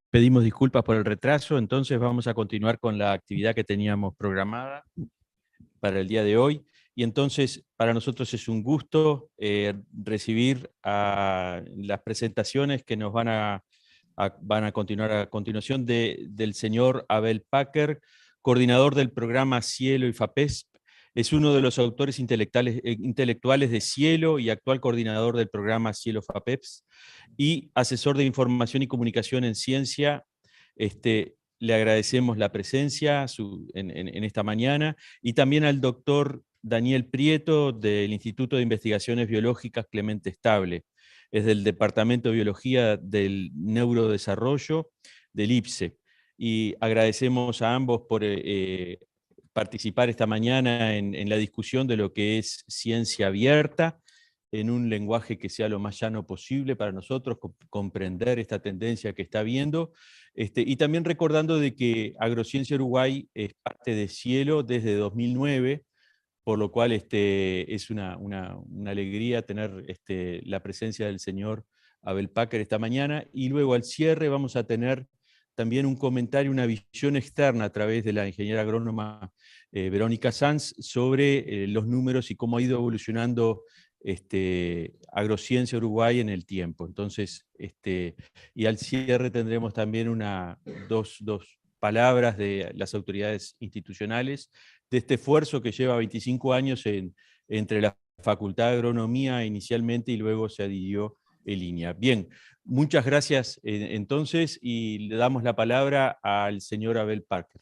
Pedimos disculpas por el retraso, entonces vamos a continuar con la actividad que teníamos programada para el día de hoy. Y entonces para nosotros es un gusto recibir a las presentaciones que nos van a continuar a continuación del señor Abel Packer, coordinador del programa Cielo y FAPESP. Es uno de los autores intelectuales de Cielo y actual coordinador del programa Cielo FAPEPS y asesor de información y comunicación en ciencia. Le agradecemos la presencia en esta mañana, y también al doctor Daniel Prieto del Instituto de Investigaciones Biológicas Clemente Estable. Es del Departamento de Biología del Neurodesarrollo del IPSE. Y agradecemos a ambos por participar esta mañana en la discusión de lo que es ciencia abierta, en un lenguaje que sea lo más llano posible para nosotros, comprender esta tendencia que está habiendo, y también recordando de que Agrociencia Uruguay es parte de Cielo desde 2009, por lo cual es una alegría tener la presencia del señor Abel Packer esta mañana, y luego al cierre vamos a tener también un comentario, una visión externa a través de la ingeniera agrónoma Verónica Sanz sobre los números y cómo ha ido evolucionando Agrociencia Uruguay en el tiempo. Entonces, y al cierre tendremos también dos palabras de las autoridades institucionales de este esfuerzo que lleva 25 años entre la Facultad de Agronomía inicialmente y luego se adhirió en línea. Bien, muchas gracias entonces, y le damos la palabra al señor Abel Packer.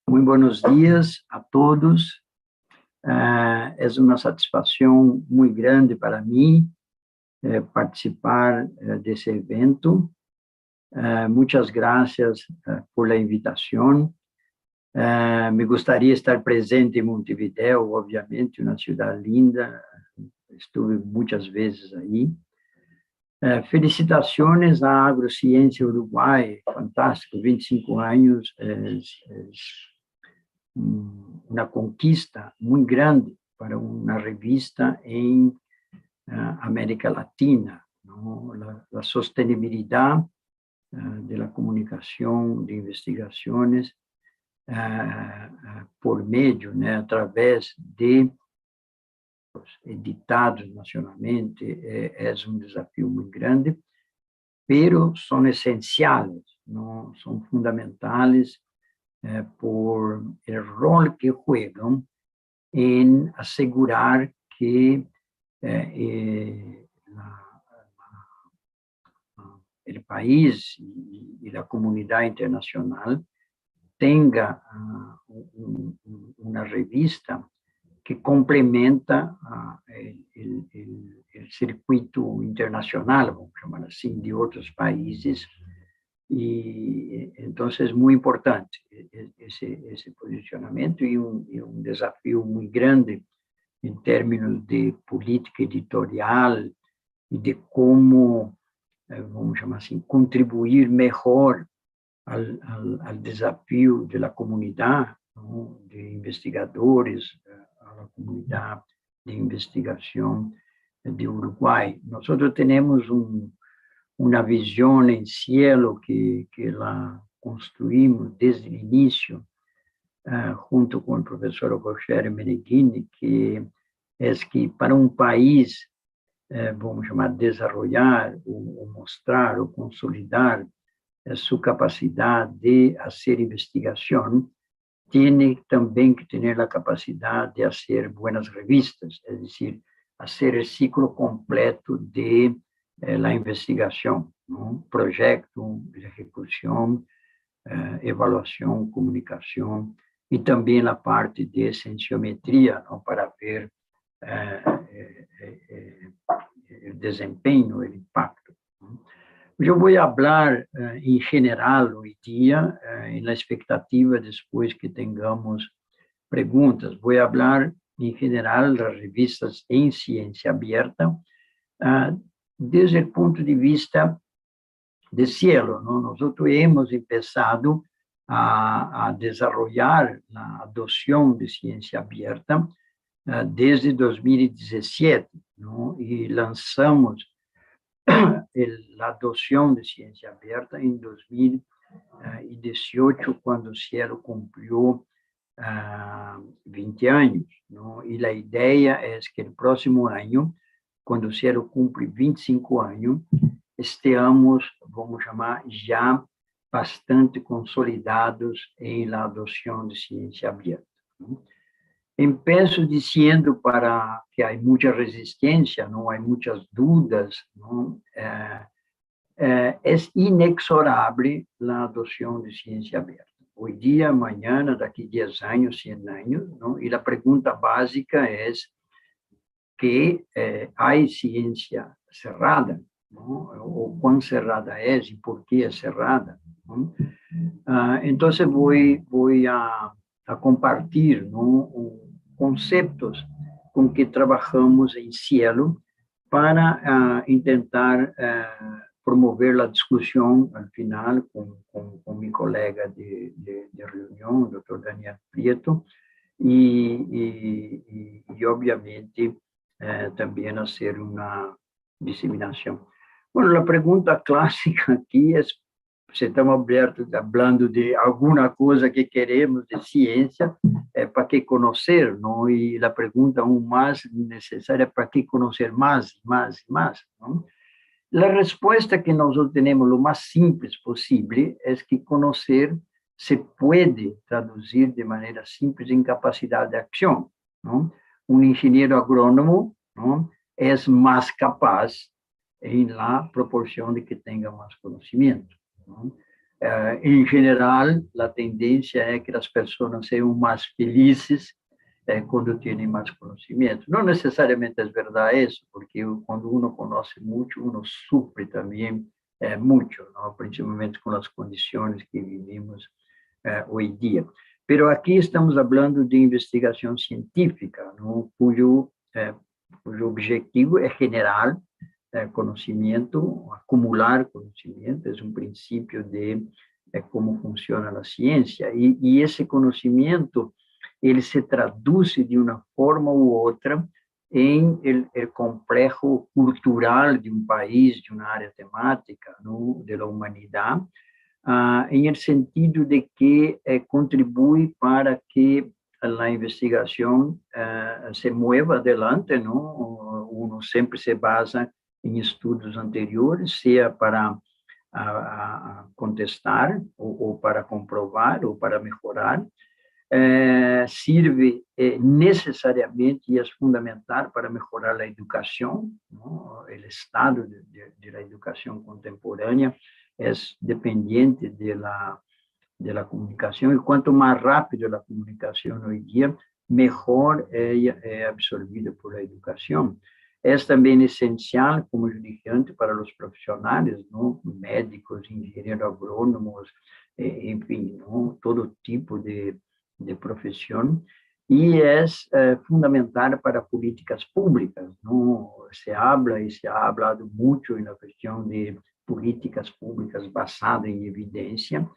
Muy buenos días a todos. Es una satisfacción muy grande para mí participar de ese evento. Muchas gracias por la invitación. Me gustaría estar presente en Montevideo, obviamente, una ciudad linda. Estuve muchas veces ahí. Felicitaciones a Agrociencia Uruguay, fantástico, 25 años, una conquista muy grande para una revista en América Latina, ¿no? La sostenibilidad de la comunicación, de investigaciones por medio, né, através de editados nacionalmente, es un desafío muy grande, pero son esenciales, ¿no? Son fundamentales por el rol que juegan en asegurar que el país y la comunidad internacional tenga una revista que complementa el circuito internacional, vamos llamar así, de otros países. Y entonces es muy importante ese posicionamiento y un desafío muy grande en términos de política editorial y de cómo, vamos llamar así, contribuir mejor al desafío de la comunidad, ¿no? De investigadores, a la comunidad de investigación de Uruguay. Nosotros tenemos una visión en Cielo que la construimos desde el inicio, junto con el profesor Rogério Meneghini, que es que para un país, vamos llamar, desarrollar, o mostrar, o consolidar su capacidad de hacer investigación, tiene también que tener la capacidad de hacer buenas revistas, es decir, hacer el ciclo completo de la investigación, ¿no? Proyecto, ejecución, evaluación, comunicación, y también la parte de cienciometría, ¿no? Para ver el desempeño, el impacto, ¿no? Yo voy a hablar en general hoy día, en la expectativa después que tengamos preguntas. Voy a hablar en general de las revistas en ciencia abierta, desde el punto de vista de Cielo, ¿no? Nosotros hemos empezado a desarrollar a adoção de ciência aberta desde 2017, não? E lançamos a adoção de ciência aberta em 2018, quando o Cielo cumpriu 20 anos, não? E a ideia é que no próximo ano, quando o Cielo cumpre 25 anos, estejamos, vamos chamar, já bastante consolidados em la adoção de ciência aberta. Empiezo dizendo para que há muita resistência, não há muitas dúvidas, não? É inexorável a adoção de ciência aberta. Hoje dia, amanhã, daqui 10 anos, 100 anos, não? E a pergunta básica é que há ciência cerrada, não? Ou quão cerrada é e por que é cerrada. Então, vou a compartilhar, não? Conceitos com que trabalhamos em Cielo para tentar promover a discussão, ao final, com meu colega de reunião, o Dr. Daniel Prieto, e obviamente, também fazer uma disseminação. Bueno, a pergunta clássica aqui é se estamos abertos, falando de alguma coisa que queremos de ciência, para que conhecer, não? E a pergunta mais necessária é para que conhecer mais, não? A resposta que nós temos, o mais simples possível, é que conhecer se pode traduzir de maneira simples em capacidade de ação, não? Um engenheiro agrônomo, não? É mais capaz em la proporção de que tenha mais conhecimento. Em geral, a tendência é que as pessoas sejam mais felizes quando têm mais conhecimento. Não necessariamente é verdade isso, porque quando uno conhece muito, uno sofre também muito, não? Principalmente com as condições que vivimos hoje em dia. Mas aqui estamos falando de investigação científica, não? Cujo objetivo é generar conhecimento, acumular conhecimento, é um princípio de como funciona a ciência, e esse conhecimento, ele se traduz de uma forma ou outra em el complexo cultural de um país, de uma área temática, no, de la humanidade, em el sentido de que contribui para que a investigação se mueva adelante, não? Uno sempre se basa em estudos anteriores, seja para contestar, ou para comprovar, ou para melhorar, serve necessariamente e é fundamental para melhorar a educação, não? O estado da educação contemporânea é dependente da comunicação, e quanto mais rápido a comunicação hoje em dia, melhor é absorvida por a educação. É também essencial, como eu disse antes, para os profissionais, não? Médicos, engenheiros agrônomos, enfim, não? Todo tipo de profissão, e é fundamental para políticas públicas, não? Se ha hablado muito na questão de políticas públicas basadas em evidência,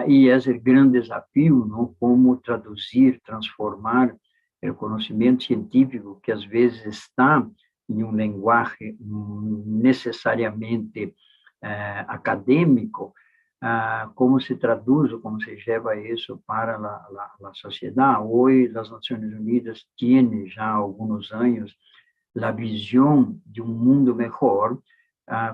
e é o grande desafio, não? Como traduzir, transformar o conhecimento científico, que às vezes está em um linguagem necessariamente acadêmico, como se traduz, como se leva isso para a sociedade. Hoje, as Nações Unidas têm já há alguns anos a visão de um mundo melhor,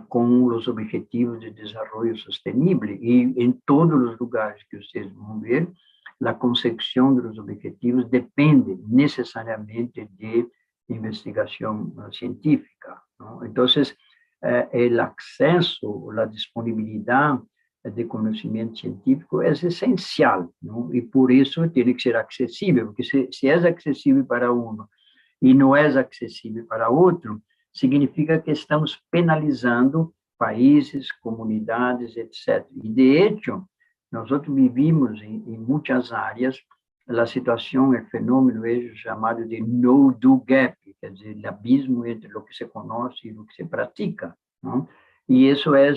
com os Objetivos de Desenvolvimento Sustentável, e em todos os lugares que vocês vão ver, a consecução dos objetivos depende necessariamente de investigação científica, não? Então, o acesso, a disponibilidade de conhecimento científico é essencial, não? E por isso tem que ser acessível, porque se é acessível para um e não é acessível para outro, significa que estamos penalizando países, comunidades, etc. E, de hecho, nós vivimos em muitas áreas a situação, o fenômeno é chamado de no-do gap, quer dizer, o abismo entre o que se conhece e o que se pratica, não? E isso é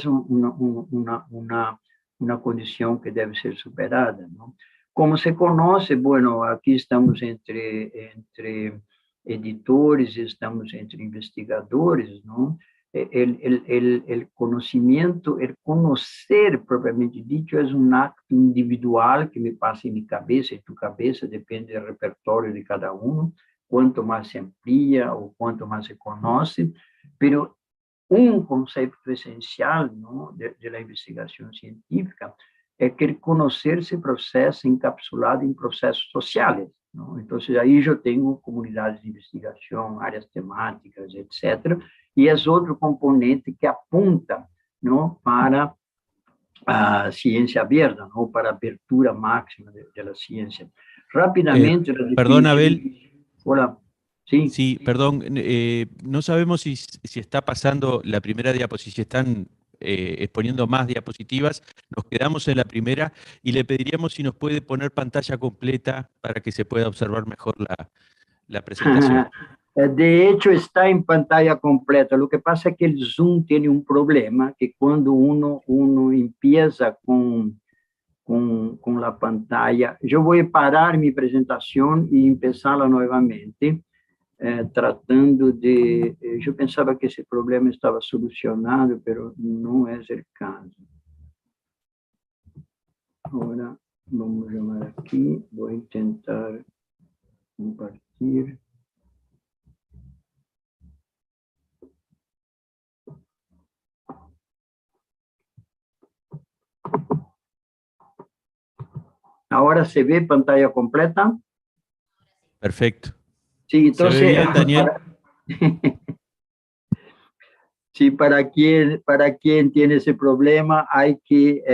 uma condição que deve ser superada, não? Como se conhece, bueno, aqui estamos entre editores, estamos entre investigadores, não? El conhecimento, el conocer propriamente dito, é um acto individual que me passa em minha cabeça, em tu cabeça, depende do repertório de cada um, quanto mais se amplia ou quanto mais se conhece, pero um conceito essencial, não, da investigação científica é que el conhecer se processa encapsulado em processos sociais. Não? Então, aí eu tenho comunidades de investigação, áreas temáticas, etc., e é outro componente que apunta, não, para a ciência aberta, não, para a abertura máxima da ciência. Rapidamente, perdón, Abel. Hola. Sí. Sí, perdón, no sabemos si está pasando la primera diapositiva, si están exponiendo más diapositivas. Nos quedamos en la primera y le pediríamos si nos puede poner pantalla completa para que se pueda observar mejor la presentación. De hecho, está em pantalla completa. O que passa é que o Zoom tem um problema, que quando uno empieza com a pantalla, eu vou parar minha apresentação e começá-la novamente, tratando de... Eu pensava que esse problema estava solucionado, mas não é o caso. Agora, vamos chamar aqui, vou tentar compartilhar. Agora se vê pantalla completa? Perfecto. Sí, entonces, ¿Se ve bien, Daniel? Sí, para quien tiene ese problema, hay que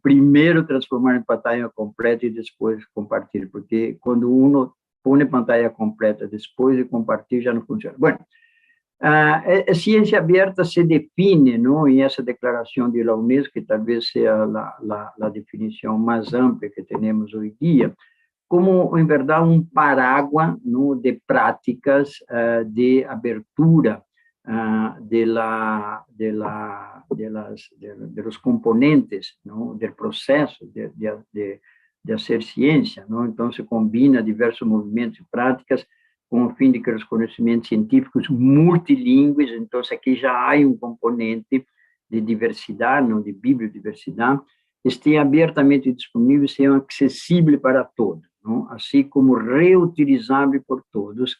primero transformar en pantalla completa y después compartir, porque cuando uno pone pantalla completa después de compartir ya no funciona. Bueno, ciencia abierta se define, ¿no? En esa declaración de la UNESCO, que tal vez sea la definición más amplia que tenemos hoy día, como, em verdade, paraguas, ¿no?, de práticas de abertura de los componentes, ¿no?, del proceso de hacer ciencia, ¿no? Entonces, combina diversos movimentos y práticas com o fim de que os conhecimentos científicos multilingües, então aqui já há um componente de diversidade, não, de bibliodiversidade, estejam abertamente disponíveis, sejam acessíveis para todos, não? Assim como reutilizável por todos,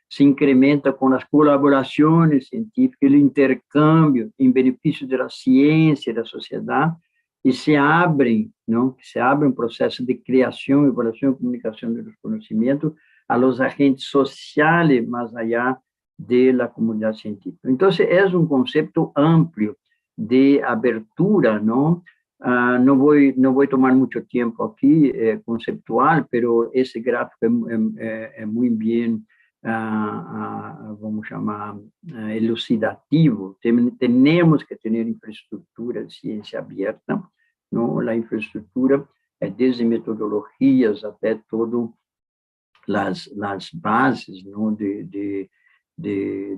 se incrementa com as colaborações científicas, o intercâmbio em benefício da ciência e da sociedade, e se abrem, não? Se abre um processo de criação, evaluação e comunicação dos conhecimentos a los agentes sociales más allá de la comunidad científica. Entonces, es un concepto amplio de abertura, ¿no? No voy a tomar mucho tiempo aquí conceptual, pero ese gráfico es muy bien, vamos a llamar, elucidativo. Tenemos que tener infraestructura de ciencia abierta, ¿no? La infraestructura es desde metodologías hasta todo las bases, ¿no?, de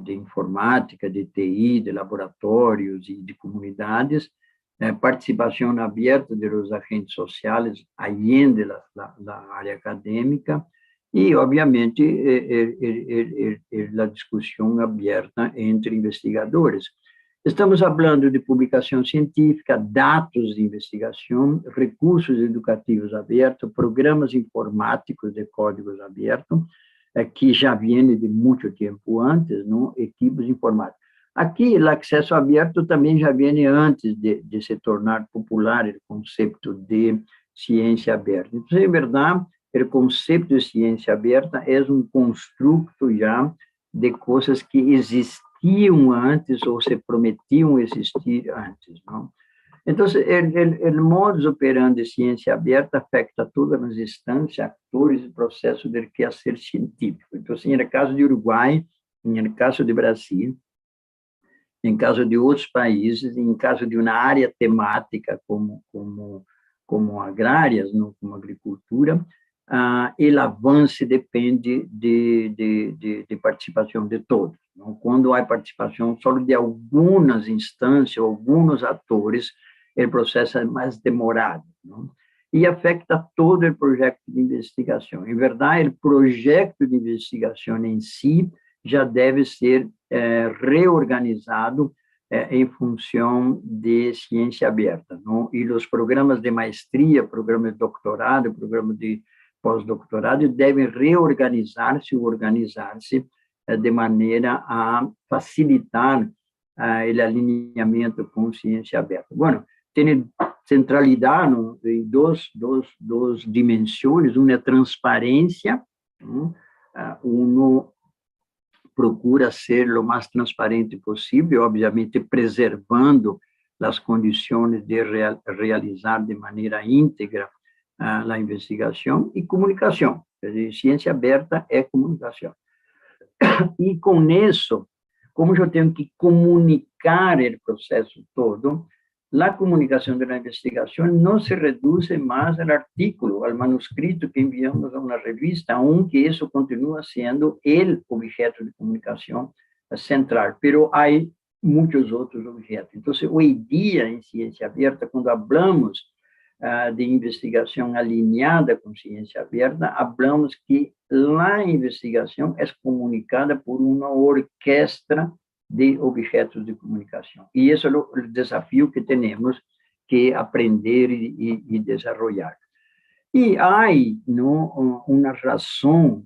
informática, de TI, de laboratórios e de comunidades, participação aberta de los agentes sociais, allende la área acadêmica, e, obviamente, a discussão aberta entre investigadores. Estamos falando de publicação científica, dados de investigação, recursos educativos abertos, programas informáticos de códigos abertos, que já vêm de muito tempo antes, não? Equipos informáticos. Aqui, o acesso aberto também já vem antes de se tornar popular o conceito de ciência aberta. Então, em verdade, o conceito de ciência aberta é um construto já de coisas que existiam antes ou se prometiam existir antes, não? Então, o modus operandi de ciência aberta afeta todas as instâncias, atores e processos do quehacer científico. Então, no caso de Uruguai, no caso de Brasil, em caso de outros países, em caso de uma área temática como agrárias, não, como agricultura, o avanço depende de participação de todos. Não? Quando há participação só de algumas instâncias, alguns atores, o processo é mais demorado, não? E afeta todo o projeto de investigação. Em verdade, o projeto de investigação em si já deve ser reorganizado em função de ciência aberta, não? E os programas de maestria, programas de doutorado, programas de pós-doutorado devem reorganizar-se, organizar-se de maneira a facilitar o alinhamento com ciência aberta. Bueno, tem centralidade em duas dimensões. Uma é transparência, uno procura ser o mais transparente possível, obviamente preservando as condições de realizar de maneira íntegra a investigação, e comunicação. Quer dizer, ciência aberta é comunicação. E com isso, como eu tenho que comunicar o processo todo, a comunicação da investigação não se reduz mais ao artículo, ao manuscrito que enviamos a uma revista, aunque isso continua sendo o objeto de comunicação central, pero há muitos outros objetos. Então, hoje em dia, em ciência aberta, quando falamos de investigação alinhada com ciência aberta, falamos que a investigação é comunicada por uma orquestra de objetos de comunicação. E esse é o desafio que temos que aprender e desenvolver. E há uma razão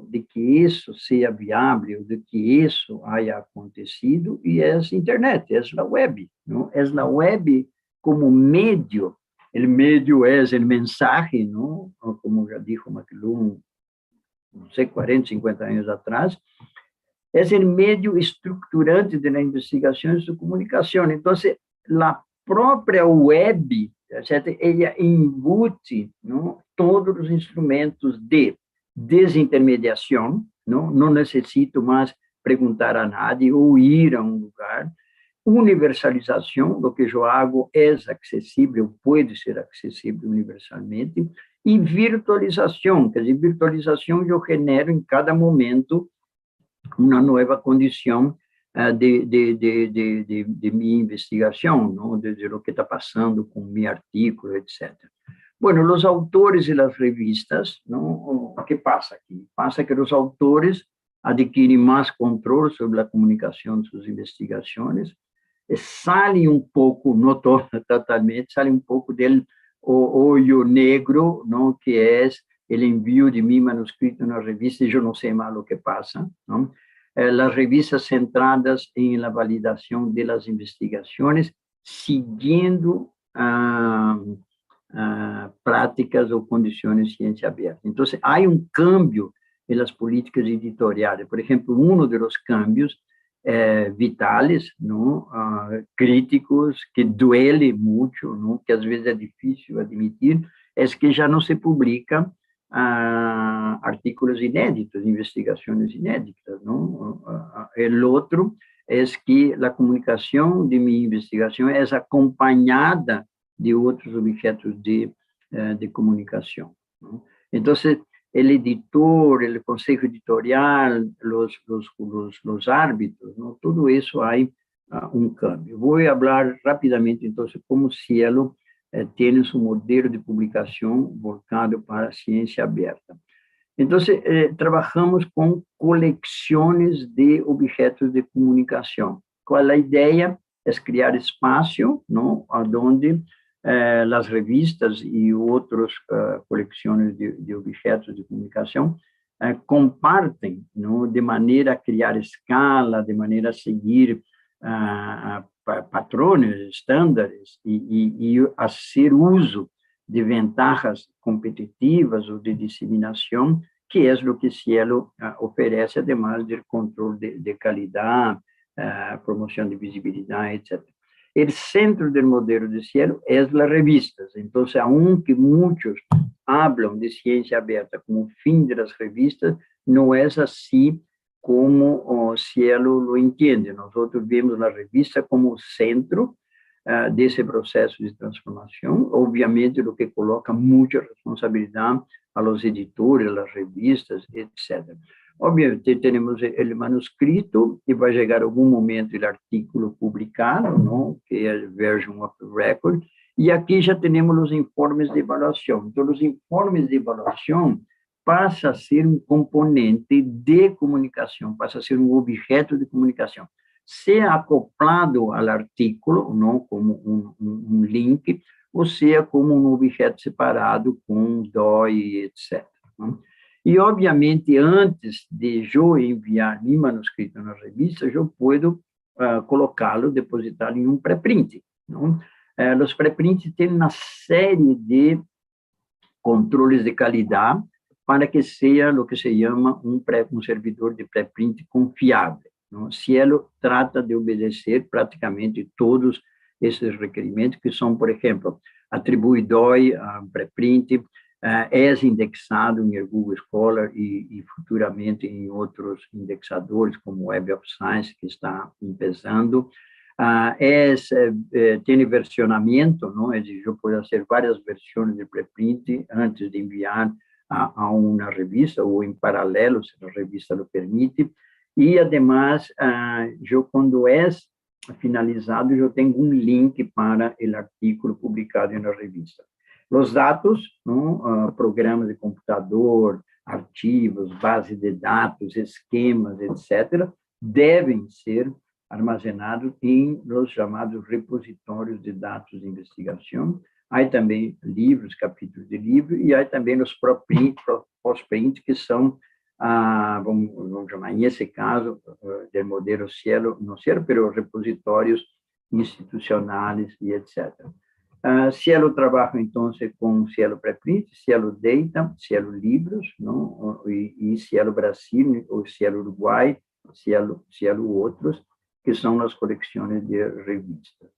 de que isso seja viável, de que isso haya acontecido, e é a internet, é a web. Não? É a web como meio, o meio é o mensagem, não? Como já disse McLuhan, não sei, 40, 50 anos atrás, é o meio estruturante da investigação e da comunicação. Então, a própria web, certo? Ela embute, não, todos os instrumentos de desintermediação, não necessito mais perguntar a nadie ou ir a um lugar. Universalização, o que eu hago é acessível, pode ser acessível universalmente. E virtualização, quer dizer, virtualização eu genero em cada momento uma nova condição de minha investigação, não? De o que está passando com meu artigo, etc. Bueno, os autores e as revistas, não? O que passa aqui? Passa que os autores adquirem mais controle sobre a comunicação de suas investigações, saem um pouco, não totalmente, saem um pouco do olho negro, não? Que é o envio de meu manuscrito na revista, e eu não sei mais o que passa, não? As revistas centradas em la validação das investigações, seguindo práticas ou condições de ciência aberta. Então, há um cambio nas políticas editoriais. Por exemplo, um dos cambios vitais, não? Críticos, que duele muito, não? Que às vezes é difícil admitir, é que já não se publica artículos inéditos, investigações inéditas, não? O outro é que a comunicação de minha investigação é acompanhada de outros objetos de comunicação, não? Então, o editor, o conselho editorial, os árbitros, não? Tudo isso há um cambio. Vou falar rapidamente, então, como o Cielo tem um modelo de publicação voltado para a ciência aberta. Então, trabalhamos com coleções de objetos de comunicação. Qual a ideia? É criar espaço, não? Onde as revistas e outras coleções de objetos de comunicação compartem, não? De maneira a criar escala, de maneira a seguir padrões, estándares, e a ser uso de vantagens competitivas ou de disseminação, que é o que Cielo oferece, además do controle de qualidade, promoção de visibilidade, etc. O centro do modelo de Cielo é as revistas. Então, aunque muitos falam de ciência aberta como fim das revistas, não é assim como o Cielo lo entende. Nós vemos a revista como centro desse processo de transformação, obviamente, o que coloca muita responsabilidade aos editores, às revistas, etc. Obviamente, temos o manuscrito, e vai chegar algum momento o artigo publicado, não? Que é a version of the record, E aqui já temos os informes de avaliação. Então, os informes de avaliação passa a ser um componente de comunicação, passa a ser um objeto de comunicação, seja acoplado ao artículo, não como um link, ou seja como um objeto separado com DOI, etc. Não? E, obviamente, antes de eu enviar meu manuscrito na revista, eu posso colocá-lo, depositá-lo em um pré-print. Os pré-prints têm uma série de controles de qualidade para que seja o que se chama um servidor de pré-print confiável. Não? Cielo trata de obedecer praticamente todos esses requerimentos, que são, por exemplo, atribui DOI a pré-print, é indexado em Google Scholar e futuramente em outros indexadores, como Web of Science, que está começando. Tem versionamento, não? Eu posso fazer várias versões de preprint antes de enviar a uma revista, ou em paralelo, se a revista lo permite. E, además, eu, quando é finalizado, eu tenho um link para o artigo publicado na revista. Os dados, não? Programas de computador, arquivos, base de dados, esquemas, etc., devem ser armazenados em los chamados repositórios de dados de investigação. Há também livros, capítulos de livro, e há também os post-print, que são, vamos chamar, nesse caso, do modelo Cielo, não Cielo, mas repositórios institucionais e etc. Cielo trabalha, então, com Cielo Preprint, Cielo Data, Cielo Livros, não? E Cielo Brasil, ou Cielo Uruguai, Cielo outros, que são as coleções de revistas.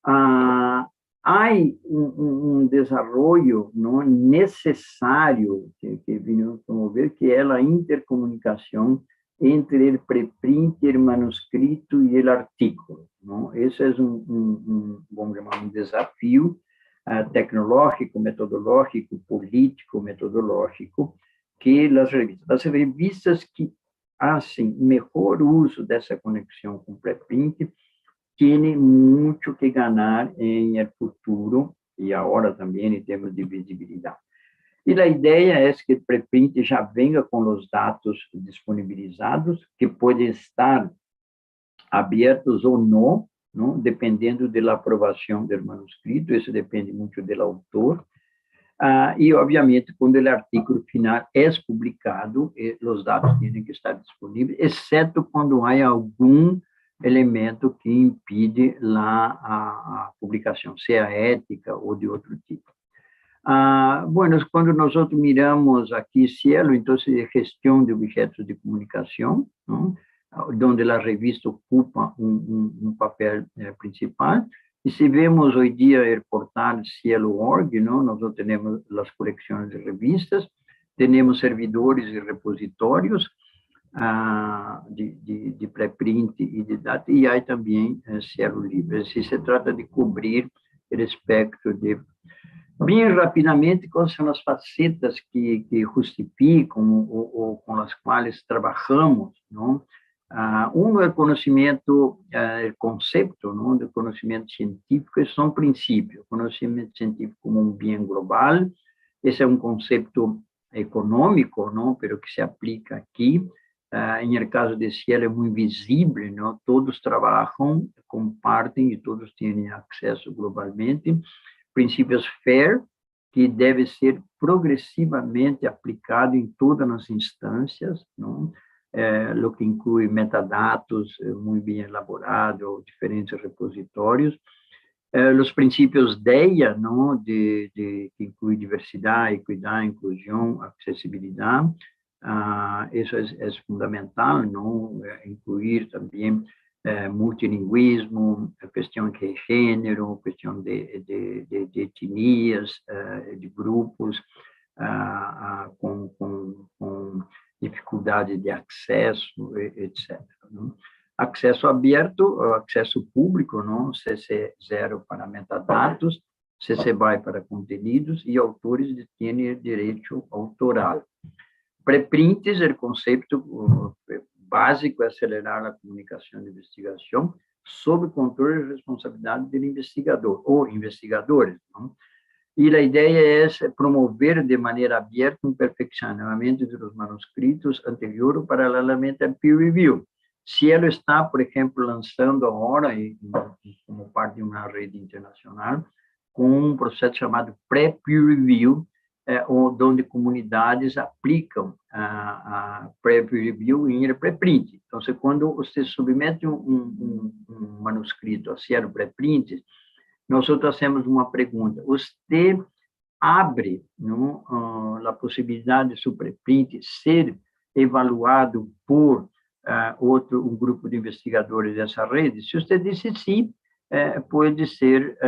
Há um desenvolvimento não necessário que vinhamos promover, que é a intercomunicação entre o preprint, o manuscrito e o artigo. Não? Esse é vamos chamar, desafio tecnológico, metodológico, político, metodológico, que as revistas que fazem melhor uso dessa conexão com o preprint têm muito que ganhar em futuro e agora também em termos de visibilidade. E a ideia é que o preprint já venha com os dados disponibilizados, que podem estar abertos ou não, dependendo da aprovação do manuscrito, isso depende muito do autor. E, obviamente, quando o artigo final é publicado, os dados têm que estar disponíveis, exceto quando há algum elemento que impede a publicação, seja ética ou de outro tipo. Quando nós miramos aqui Cielo, então, é gestão de objetos de comunicação, onde a revista ocupa um papel principal. E se vemos hoje dia o portal Cielo.org, nós temos as coleções de revistas, temos servidores e repositórios de pré-print e de data, e há também Cielo Livre. Se trata de cobrir o espectro de... Bem rapidamente, quais são as facetas que justificam ou com as quais trabalhamos, não? Um é o conhecimento, o conceito, não, do conhecimento científico, são princípios. Conhecimento científico como um bem global, esse é um conceito econômico, não, pero que se aplica aqui. Em caso de Cielo é muito visível, não? Todos trabalham, compartem e todos têm acesso globalmente. Princípios FAIR, que deve ser progressivamente aplicado em todas as instâncias, não? O que inclui metadados muito bem elaborados, diferentes repositórios. Os princípios DEIA, não? Que inclui diversidade, equidade, inclusão, acessibilidade. Isso é fundamental, não? Incluir também multilinguismo, a questão de gênero, a questão de etnias, de grupos com dificuldade de acesso, etc. Não? Acesso aberto, acesso público, não? CC0 para metadados, CC BY para conteúdos e autores têm direito autoral. Preprints, o conceito básico é acelerar a comunicação de investigação. sob controle e responsabilidade do investigador, ou investigadores, não? E a ideia é promover de maneira aberta um perfeccionamento dos manuscritos anteriores paralelamente ao peer review. Se ele está, por exemplo, lançando agora, como parte de uma rede internacional, com um processo chamado pré-peer review, onde comunidades aplicam a pré-peer review em pré-print. Então, quando você submete um manuscrito a ser pré-print, nós fazemos uma pergunta: você abre, não, a possibilidade de seu pré-print ser evaluado por um grupo de investigadores dessa rede? Se você disse sim, pode ser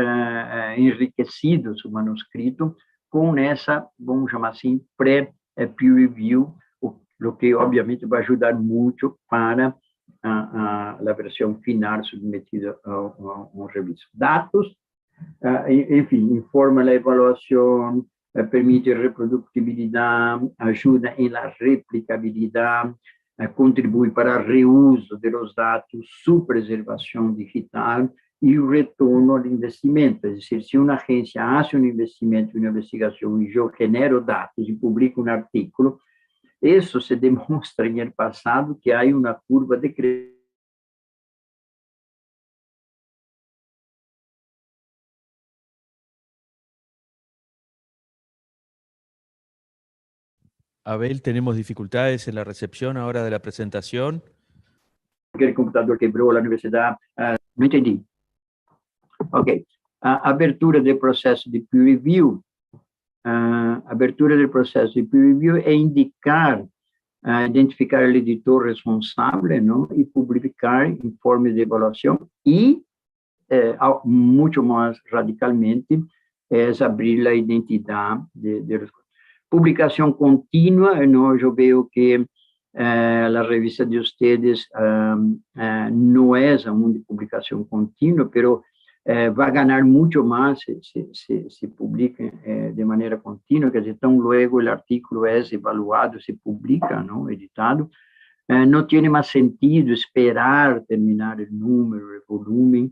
enriquecido o manuscrito com essa, vamos chamar assim, pré-peer review, o que obviamente vai ajudar muito para a versão final submetida a uma revista. Dados, enfim, informa a avaliação, permite reprodutibilidade, ajuda em la replicabilidade, contribui para o reuso dos dados, sua preservação digital e o retorno ao investimento. É dizer, se uma agência faz um investimento em uma investigação e eu genero dados e publico um artigo, isso se demonstra no passado que há uma curva de crescimento. Abel, tenemos dificultades en la recepción ahora de la presentación. Aquele computador quebrou lá na universidade. Não entendi. Ok. A abertura do processo de peer review. A abertura do processo de peer review é indicar, identificar o editor responsável, não? E publicar informes de avaliação e, muito mais radicalmente, é abrir a identidade de publicação contínua. Não, eu vejo que a revista de ustedes não é uma publicação contínua, pero vai ganhar muito mais se publica de maneira contínua, quer dizer, tão logo o artigo é evaluado, se publica, não, editado, não tem mais sentido esperar terminar o número, o volume,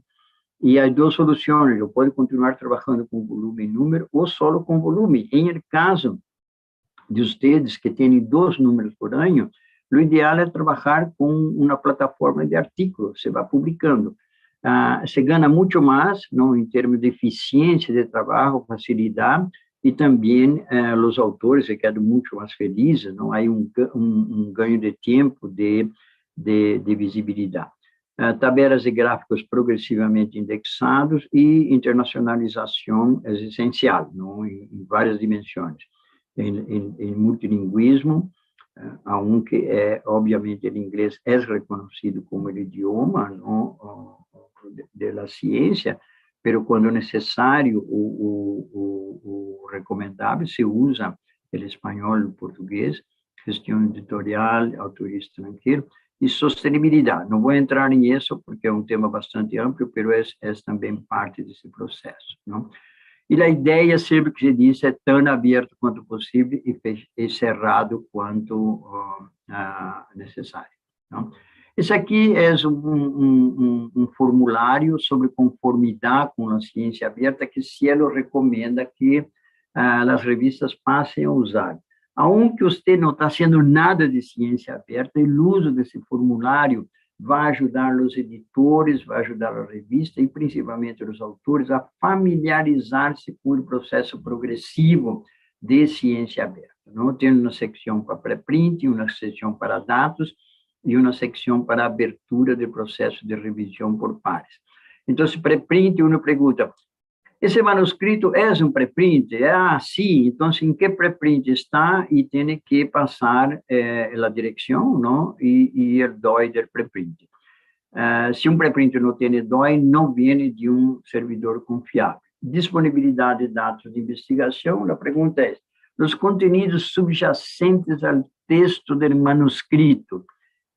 e há duas soluções: eu posso continuar trabalhando com volume e número, ou só com volume. Em caso de ustedes que têm 2 números por ano, o ideal é trabalhar com uma plataforma de artigos, você vai publicando. Se ganha muito mais, não, em termos de eficiência de trabalho, facilidade, e também os autores se quedam muito mais felizes, não? Há um ganho de tempo, de visibilidade. Tabelas e gráficos progressivamente indexados e internacionalização é essencial, não? Em várias dimensões. Em multilinguismo, aunque obviamente o inglês é reconhecido como o idioma, não, da ciência, mas quando necessário, o recomendável, se usa o espanhol, o português, gestão editorial, autoria estrangeira e sustentabilidade. Não vou entrar nisso porque é um tema bastante amplo, mas é também parte desse processo, não? E a ideia, sempre que se diz, é tão aberto quanto possível e cerrado quanto necessário, não? Esse aqui é um formulário sobre conformidade com a ciência aberta que Cielo recomenda que as revistas passem a usar. Aunque você não está fazendo nada de ciência aberta, o uso desse formulário vai ajudar os editores, vai ajudar a revista e principalmente os autores a familiarizar-se com o processo progressivo de ciência aberta. Não? Tem uma secção para pré-print, uma secção para dados e uma secção para abertura do processo de revisão por pares. Então, se pré-print, uno pergunta: esse manuscrito é um pré-print? Sim. Então, em que pré-print está? E tem que passar a direção, não? E o DOI do pré-print. Se um pré-print não tem DOI, não vem de um servidor confiável. Disponibilidade de dados de investigação. A pergunta é: os conteúdos subjacentes ao texto do manuscrito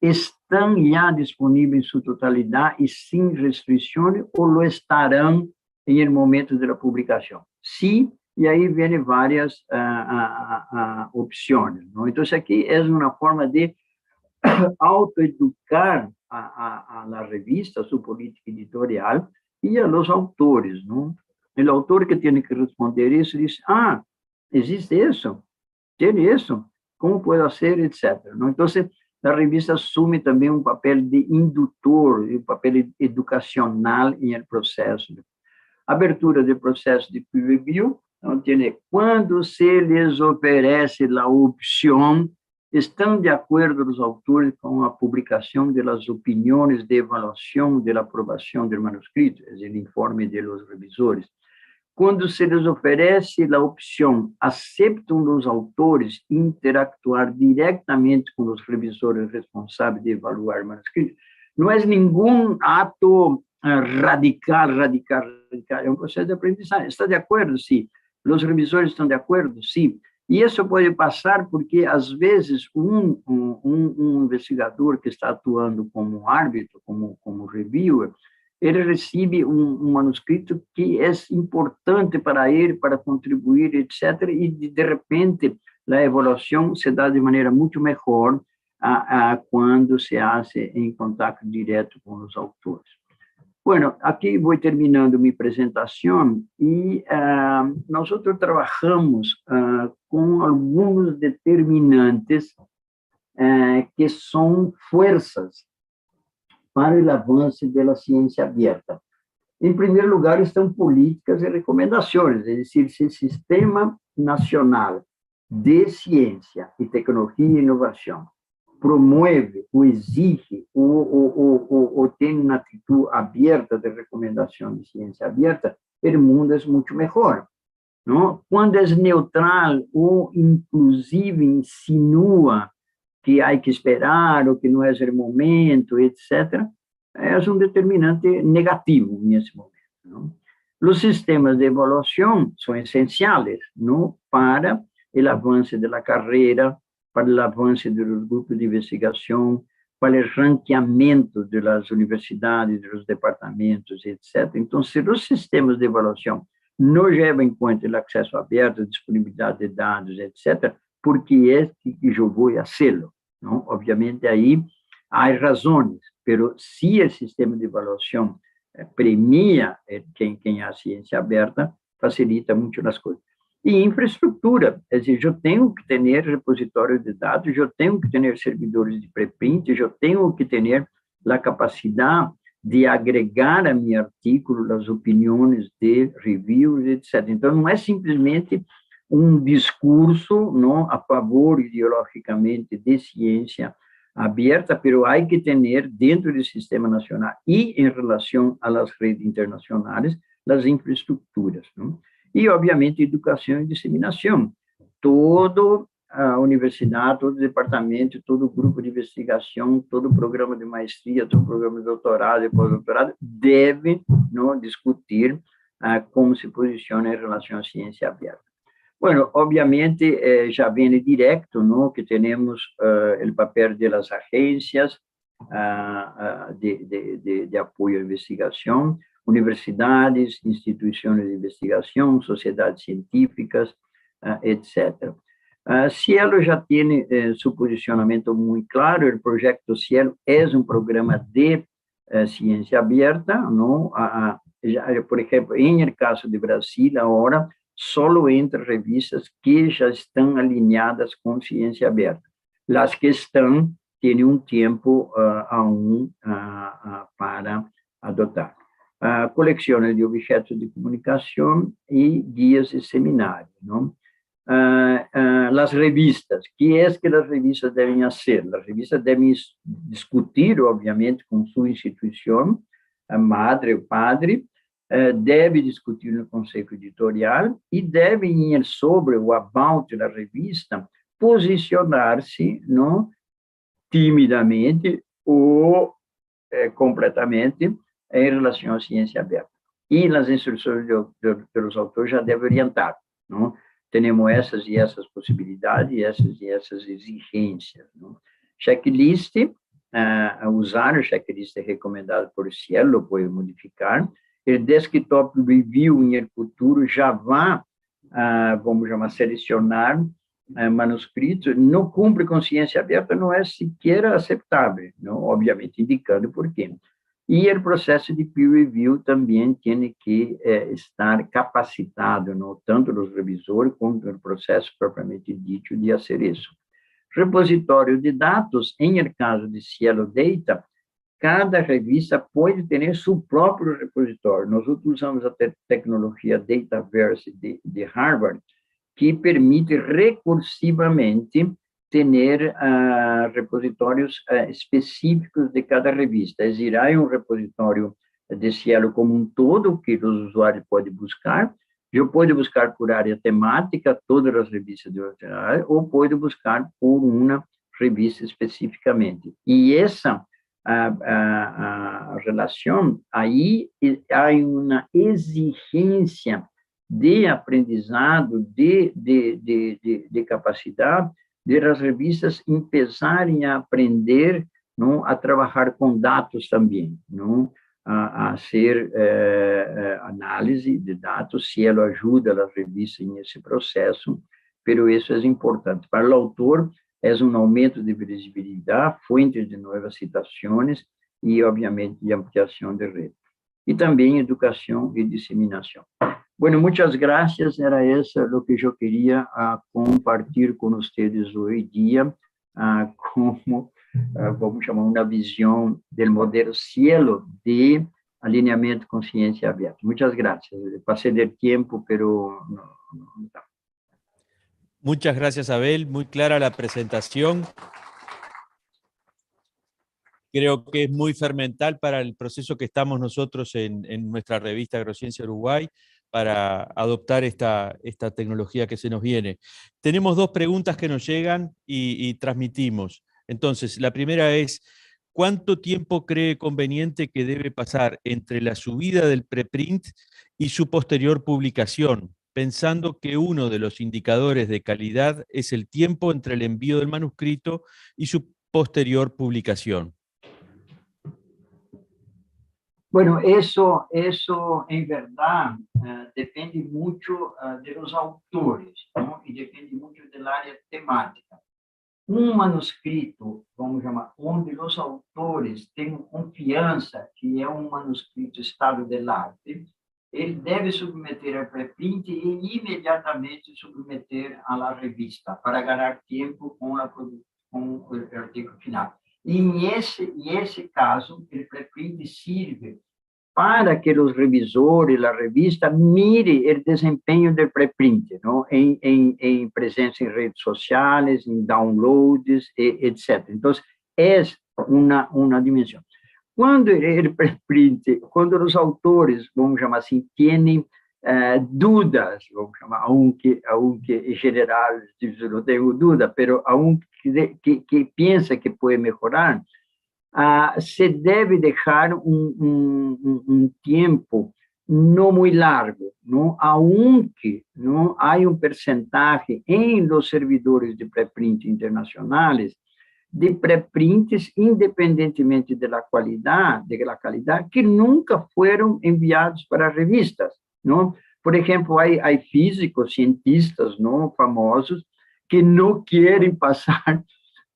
estão já disponíveis em sua totalidade e sem restrições ou lo estarão em momento da publicação? Sim, e aí vêm várias opções, não? Então, isso aqui é uma forma de autoeducar a la revista, a su política editorial y a los autores, ¿no? El autor que tiene que responder eso dice, existe eso, tiene eso, ¿cómo puedo hacer? Etcétera, ¿no? Entonces, la revista asume también un papel de inductor, un papel educacional en el proceso. Abertura de processo de peer review, então, quando se lhes oferece a opção, estão de acordo os autores com a publicação das opiniões de avaliação, de aprovação do manuscrito, é o informe dos revisores. Quando se lhes oferece a opção, aceitam os autores interactuar diretamente com os revisores responsáveis de evaluar o manuscrito. Não é nenhum ato radical, é um processo de aprendizagem. Está de acordo? Sim. Os revisores estão de acordo? Sim. E isso pode passar porque, às vezes, um investigador que está atuando como árbitro, como reviewer, ele recebe um manuscrito que é importante para ele, para contribuir, etc., e, de repente, a avaliação se dá de maneira muito melhor quando se faz em contato direto com os autores. Bueno, aqui vou terminando minha apresentação e nós trabalhamos com alguns determinantes que são forças para o avanço da ciência aberta. Em primeiro lugar, estão políticas e recomendações, é decir, se o Sistema Nacional de Ciência e Tecnologia e Inovação promove, ou exige, ou tem uma atitude aberta de recomendação de ciência aberta, o mundo é muito melhor. Não? Quando é neutral ou, inclusive, insinua que há que esperar, ou que não é o momento, etc., é um determinante negativo nesse momento. Não? Os sistemas de avaliação são essenciais, não? Para o avanço da carreira, para o avanço dos grupos de investigação, para o ranqueamento das universidades, dos departamentos, etc. Então, se os sistemas de avaliação não levam em conta o acesso aberto, a disponibilidade de dados, etc., por que é que eu vou fazê-lo? Obviamente, aí há razões, mas se o sistema de avaliação premia quem tem a ciência aberta, facilita muito as coisas. E infraestrutura, é dizer, eu tenho que ter repositórios de dados, eu tenho que ter servidores de preprint, eu tenho que ter a capacidade de agregar a meu artigo as opiniões de reviews, etc. Então, não é simplesmente um discurso não, a favor ideologicamente de ciência aberta, mas há que ter dentro do sistema nacional e em relação às redes internacionais, as infraestruturas, não? E, obviamente, educação e disseminação. Toda a universidade, todo o departamento, todo o grupo de investigação, todo o programa de maestria, todo o programa de doutorado e pós-doutorado deve não, discutir como se posiciona em relação à ciência aberta. Bueno, obviamente, já vem direto, não, que temos o papel das agências de apoio à investigação, universidades, instituições de investigação, sociedades científicas, etc. Cielo já tem seu posicionamento muito claro, o projeto Cielo é um programa de ciência aberta, não? Por exemplo, em caso de Brasil, agora, só entra revistas que já estão alinhadas com ciência aberta. As que estão, têm tempo para adotar. Coleções de objetos de comunicação e guias de seminário, não? As revistas, que as revistas devem fazer? As revistas devem discutir, obviamente, com sua instituição, a madre, o padre, deve discutir no conselho editorial e devem ir sobre o about da revista, posicionar-se, não, timidamente ou completamente em relação à ciência aberta. E nas instruções dos autores já deve orientar, não? Temos essas e essas possibilidades, essas e essas exigências, não? Checklist, usar o checklist recomendado por Cielo, pode modificar. O desktop review em futuro já vai, vamos chamar, selecionar manuscrito não cumpre com ciência aberta, não é sequer aceitável, não? Obviamente, indicando por quê. E o processo de peer review também tem que estar capacitado, não? Tanto os revisores quanto o processo propriamente dito de fazer isso. Repositório de dados, em caso de Cielo Data, cada revista pode ter seu próprio repositório. Nós usamos a tecnologia Dataverse de Harvard, que permite recursivamente ter repositórios específicos de cada revista. É dizer, há um repositório de Cielo como um todo, que os usuários podem buscar. Eu posso buscar por área temática, todas as revistas de área, ou pode buscar por uma revista especificamente. E essa a relação, aí há uma exigência de aprendizado, de capacidade, de as revistas começarem a aprender, não, a trabalhar com dados também, não, a ser análise de dados, se ela ajuda as revistas nesse processo, pero isso é importante. Para o autor, é um aumento de visibilidade, fonte de novas citações e, obviamente, de ampliação de rede. E também educação e disseminação. Bueno, muchas gracias. Era eso lo que yo quería compartir con ustedes hoy día, como, vamos llamar, una visión del modelo Cielo de alineamiento con ciencia abierta. Muchas gracias. Pasé del tiempo, pero no. Muchas gracias, Abel. Muy clara la presentación. Creo que es muy fermental para el proceso que estamos nosotros en nuestra revista Agrociencia Uruguay, para adoptar esta tecnología que se nos viene. Tenemos dos preguntas que nos llegan y transmitimos. Entonces, la primera es, ¿cuánto tiempo cree conveniente que debe pasar entre la subida del preprint y su posterior publicación, pensando que uno de los indicadores de calidad es el tiempo entre el envío del manuscrito y su posterior publicación? Bueno, eso en verdad depende mucho de los autores, ¿no? Y depende mucho del área temática. Un manuscrito, vamos llamar, onde los autores tienen confianza que es un manuscrito estado del arte, él debe submeter al preprint e inmediatamente submeter a la revista para ganar tiempo con el artículo final. E esse caso, o preprint sirve para que os revisores, a revista, mire o desempenho do preprint, não? Em presença em redes sociais, em downloads, etc. Então, é uma dimensão. Quando o preprint, quando os autores, vamos chamar assim, têm dúvidas, vamos chamar, aunque em geral, não tenho dúvida, mas aunque que pensa que pode melhorar, se deve deixar um tempo não muito largo, não? Aunque não há percentagem em los servidores de preprint internacionais de preprints, independentemente da qualidade, que nunca foram enviados para revistas, não? Por exemplo, há físicos, cientistas, não, famosos, que não querem passar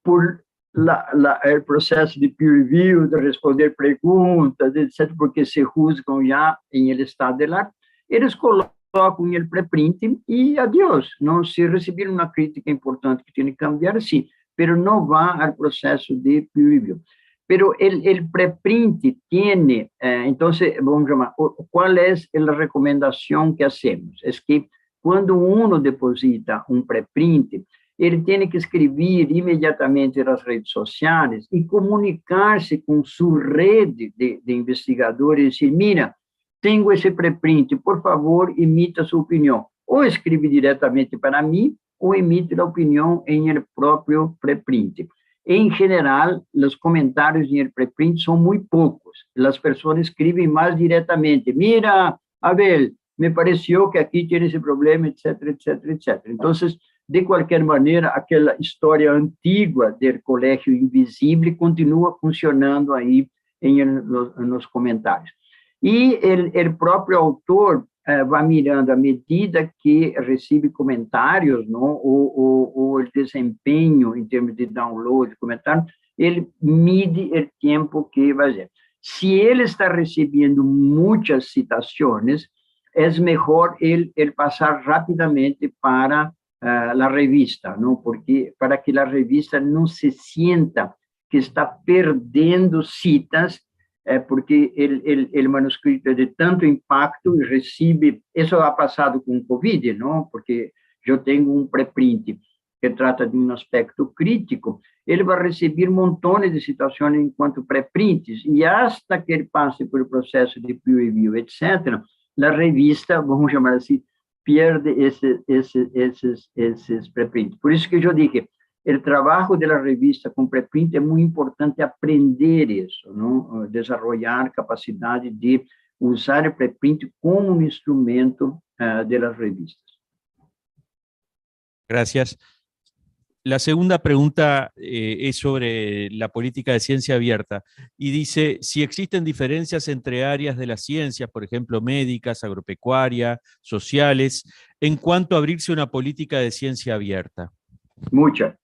por o processo de peer review, de responder perguntas, etc., porque se juzgam já em estado de arte, eles colocam o preprint e adeus. Não, se receber uma crítica importante que tem que cambiar, sim, mas não vá ao processo de peer review. Pero el preprint tiene, entonces, vamos chamar, ¿cuál es la recomendación que hacemos? Es que cuando uno deposita un preprint, ele tem que escrever imediatamente nas redes sociais e comunicar-se com sua rede de investigadores e dizer, mira, tenho esse preprint, por favor, emita sua opinião. Ou escreve diretamente para mim, ou emite a opinião em el próprio preprint. Em geral, os comentários em el preprint são muito poucos. As pessoas escrevem mais diretamente. Mira, Abel, me pareceu que aqui tem esse problema, etc, etc, etc. Então, de qualquer maneira, aquela história antiga do colégio invisível continua funcionando aí nos comentários. E o próprio autor vai mirando à medida que recebe comentários, não? O desempenho em termos de download, comentário, ele mide o tempo que vai ser. Se ele está recebendo muitas citações, é melhor ele passar rapidamente para a revista, não? Porque para que a revista não se sienta que está perdendo citas, porque o manuscrito é de tanto impacto e recebe, isso ha passado com o Covid, não? Porque eu tenho um preprint que trata de um aspecto crítico, ele vai receber montões de citações enquanto pré-prints, e hasta que ele passe por o processo de peer review, etc., a revista, vamos chamar assim, perde esses pré-prints. Por isso que eu digo, o trabalho da revista com preprint é muito importante aprender isso, não? Desenvolver capacidade de usar o preprint como um instrumento das revistas. Gracias. La segunda pregunta es sobre la política de ciencia abierta y dice si existen diferencias entre áreas de las ciencias, por ejemplo, médicas, agropecuarias, sociales, en cuanto a abrirse una política de ciencia abierta. Muita.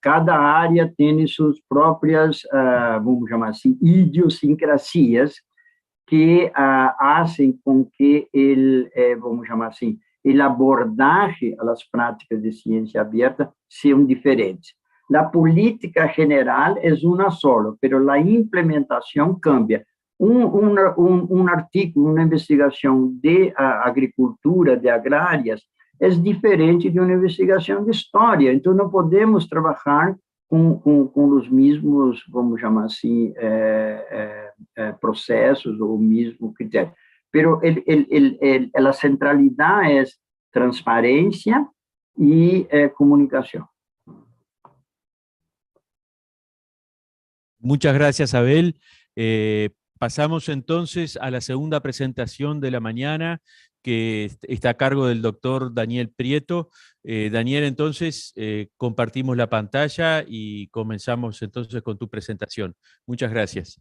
Cada área tem suas próprias, vamos chamar assim, idiosincrasias que fazem com que vamos chamar assim, a abordagem às práticas de ciência aberta sejam diferentes. A política general é uma só, mas a implementação cambia. Artigo, uma investigação de agricultura, de agrárias, é diferente de uma investigação de história. Então, não podemos trabalhar com os mesmos, vamos chamar assim, processos ou o mesmo critério. Pero a centralidade é transparência e comunicação. Muchas gracias, Abel. Pasamos entonces a la segunda presentación de la mañana, que está a cargo del doctor Daniel Prieto. Daniel, entonces, compartimos la pantalla y comenzamos entonces con tu presentación. Muchas gracias.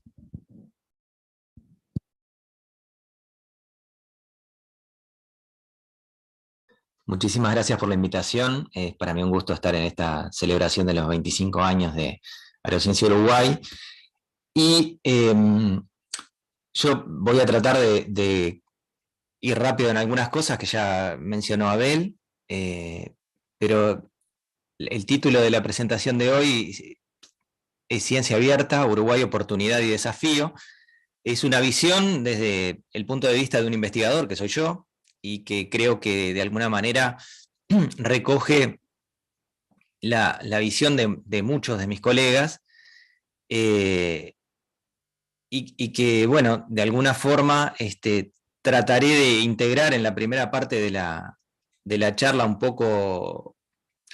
Muchísimas gracias por la invitación. Es para mí un gusto estar en esta celebración de los 25 años de Aerociencia Uruguay. Y yo voy a tratar de ir rápido en algunas cosas que ya mencionó Abel, pero el título de la presentación de hoy es Ciencia Abierta, Uruguay, Oportunidad y Desafío. Es una visión desde el punto de vista de un investigador, que soy yo, y que creo que de alguna manera recoge la visión de muchos de mis colegas, y que, bueno, de alguna forma trataré de integrar en la primera parte de la charla un poco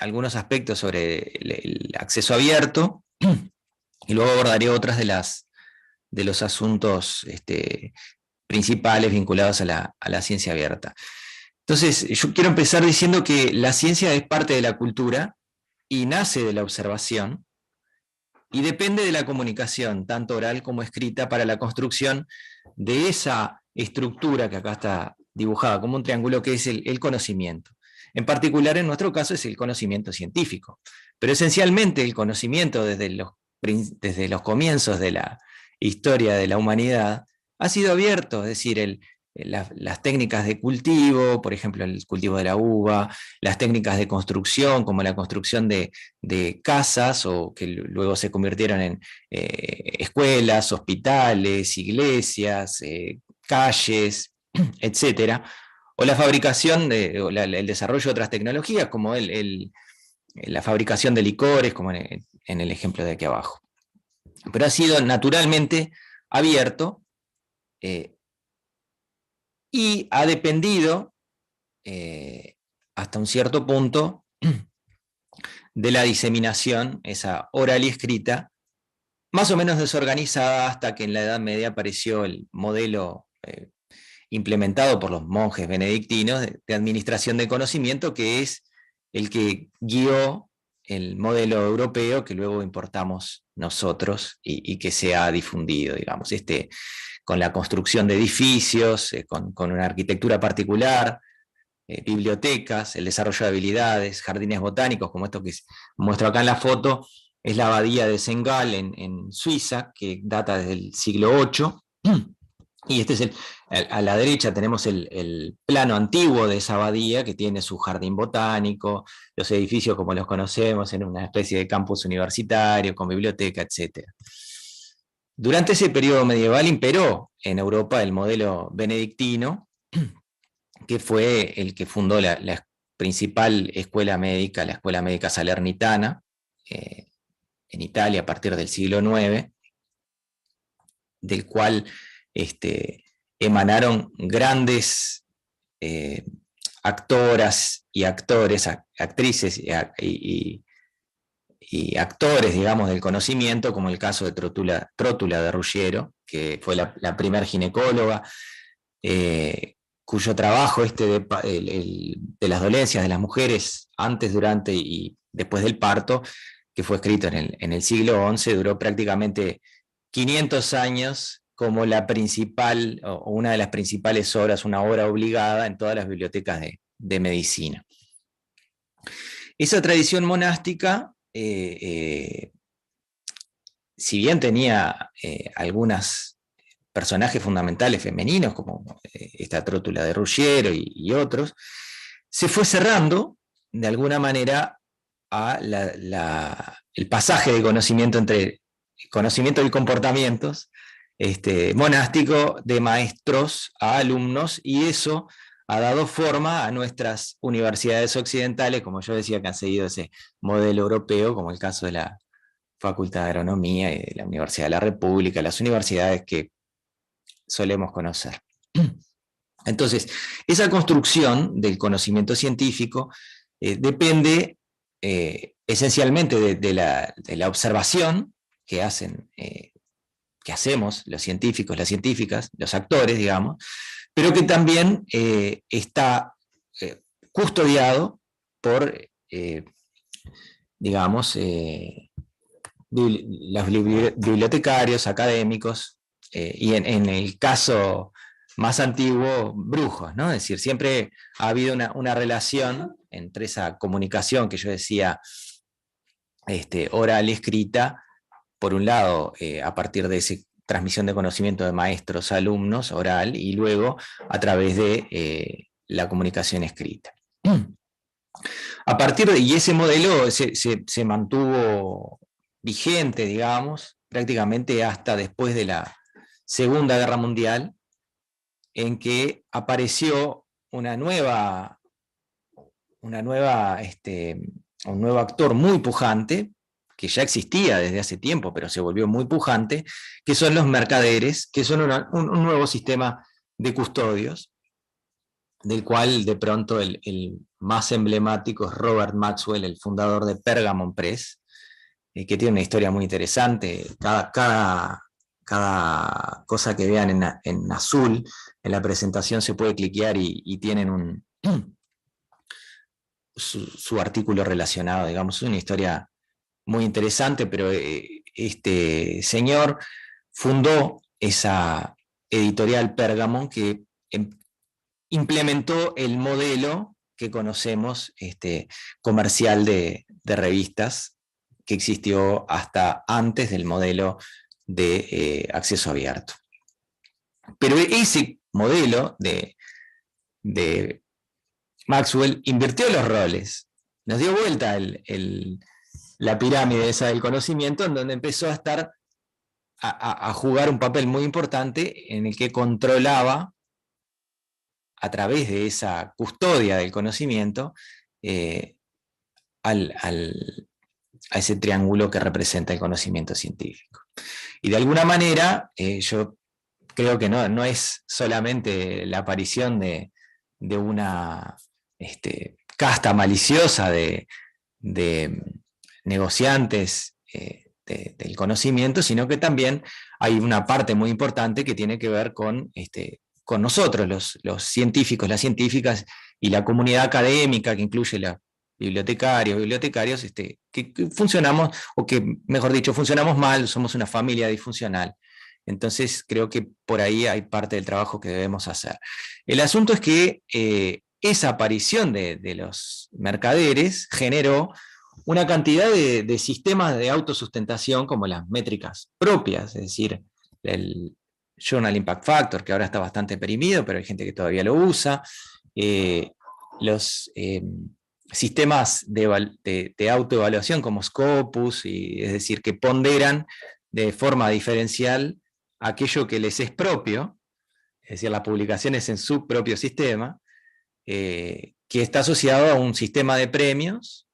algunos aspectos sobre el acceso abierto, y luego abordaré otras de los asuntos principales vinculados a la ciencia abierta. Entonces, yo quiero empezar diciendo que la ciencia es parte de la cultura y nace de la observación y depende de la comunicación, tanto oral como escrita, para la construcción de esa estructura que acá está dibujada como un triángulo, que es el conocimiento. En particular, en nuestro caso, es el conocimiento científico, pero esencialmente el conocimiento desde los comienzos de la historia de la humanidad ha sido abierto, es decir, las técnicas de cultivo, por ejemplo, el cultivo de la uva, las técnicas de construcción, como la construcción de casas, o que luego se convirtieron en escuelas, hospitales, iglesias, calles, etc. O la fabricación, el desarrollo de otras tecnologías, como la fabricación de licores, como en el ejemplo de aquí abajo. Pero ha sido naturalmente abierto, y ha dependido hasta un cierto punto de la diseminación, esa oral y escrita, más o menos desorganizada, hasta que en la Edad Media apareció el modelo implementado por los monjes benedictinos de administración de conocimiento, que es el que guió el modelo europeo que luego importamos nosotros y que se ha difundido, digamos, con la construcción de edificios, con una arquitectura particular, bibliotecas, el desarrollo de habilidades, jardines botánicos, como esto que muestro acá en la foto, es la abadía de Sengal en Suiza, que data desde el siglo VIII. Y a la derecha tenemos el plano antiguo de esa abadía, que tiene su jardín botánico, los edificios como los conocemos, en una especie de campus universitario, con biblioteca, etc. Durante ese periodo medieval imperó en Europa el modelo benedictino, que fue el que fundó la principal escuela médica, la Escuela Médica Salernitana, en Italia a partir del siglo IX, del cual emanaron grandes actoras y actores, actrices y actores, digamos, del conocimiento, como el caso de Trótula de Ruggiero, que fue la primer ginecóloga, cuyo trabajo de las dolencias de las mujeres antes, durante y después del parto, que fue escrito en el siglo XI, duró prácticamente 500 años como la principal, o una de las principales obras, una obra obligada en todas las bibliotecas de medicina. Esa tradición monástica, si bien tenía algunos personajes fundamentales femeninos, como esta Trótula de Ruggiero y otros, se fue cerrando de alguna manera a el pasaje de conocimiento entre conocimiento y comportamientos monástico, de maestros a alumnos, y eso ha dado forma a nuestras universidades occidentales, como yo decía, que han seguido ese modelo europeo, como el caso de la Facultad de Agronomía y de la Universidad de la República, las universidades que solemos conocer. Entonces, esa construcción del conocimiento científico depende esencialmente de la observación que hacemos los científicos, las científicas, los actores, digamos, pero que también está custodiado por, digamos, los bibliotecarios, académicos, y en el caso más antiguo, brujos, ¿no? Es decir, siempre ha habido una relación entre esa comunicación que yo decía, oral y escrita, por un lado, a partir de esa transmisión de conocimiento de maestros a alumnos, oral, y luego a través de la comunicación escrita. A partir y ese modelo se mantuvo vigente, digamos, prácticamente hasta después de la Segunda Guerra Mundial, en que apareció un nuevo actor muy pujante, que ya existía desde hace tiempo, pero se volvió muy pujante, que son los mercaderes, que son un nuevo sistema de custodios, del cual de pronto el más emblemático es Robert Maxwell, el fundador de Pergamon Press, que tiene una historia muy interesante. Cada cosa que vean en azul en la presentación se puede cliquear y tienen su artículo relacionado, digamos. Es una historia muy interesante, pero este señor fundó esa editorial Pergamon que implementó el modelo que conocemos comercial de revistas, que existió hasta antes del modelo de acceso abierto. Pero ese modelo de Maxwell invirtió los roles, nos dio vuelta la pirámide esa del conocimiento, en donde empezó a jugar un papel muy importante, en el que controlaba, a través de esa custodia del conocimiento, a ese triángulo que representa el conocimiento científico. Y de alguna manera, yo creo que no es solamente la aparición de una casta maliciosa de negociantes del conocimiento, sino que también hay una parte muy importante que tiene que ver con nosotros, los científicos, las científicas, y la comunidad académica, que incluye bibliotecarios, que funcionamos, o que, mejor dicho, funcionamos mal, somos una familia disfuncional. Entonces creo que por ahí hay parte del trabajo que debemos hacer. El asunto es que esa aparición de los mercaderes generó una cantidad de sistemas de autosustentación, como las métricas propias, es decir, el Journal Impact Factor, que ahora está bastante perimido, pero hay gente que todavía lo usa, los sistemas de autoevaluación como Scopus, es decir, que ponderan de forma diferencial aquello que les es propio, es decir, las publicaciones en su propio sistema, que está asociado a un sistema de premios,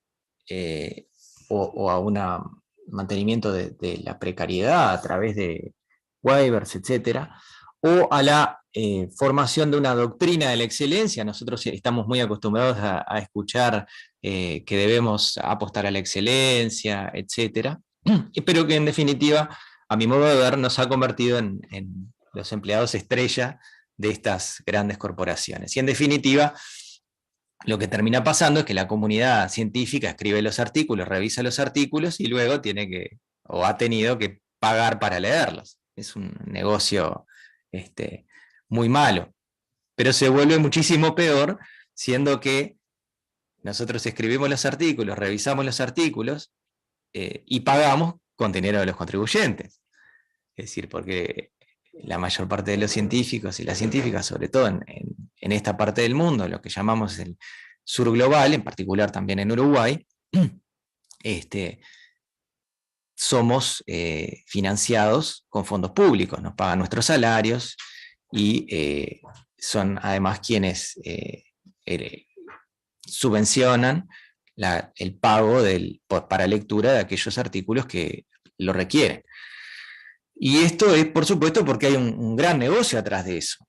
o a un mantenimiento de la precariedad a través de waivers, etc., o a la formación de una doctrina de la excelencia. Nosotros estamos muy acostumbrados a escuchar que debemos apostar a la excelencia, etc., pero que en definitiva, a mi modo de ver, nos ha convertido en los empleados estrella de estas grandes corporaciones. Y en definitiva, lo que termina pasando es que la comunidad científica escribe los artículos, revisa los artículos y luego tiene que, o ha tenido que pagar para leerlos. Es un negocio muy malo, pero se vuelve muchísimo peor, siendo que nosotros escribimos los artículos, revisamos los artículos y pagamos con dinero de los contribuyentes. Es decir, porque la mayor parte de los científicos y las científicas, sobre todo en esta parte del mundo, lo que llamamos el sur global, en particular también en Uruguay, somos financiados con fondos públicos, nos pagan nuestros salarios y son además quienes subvencionan el pago para lectura de aquellos artículos que lo requieren. Y esto es, por supuesto, porque hay un gran negocio atrás de eso.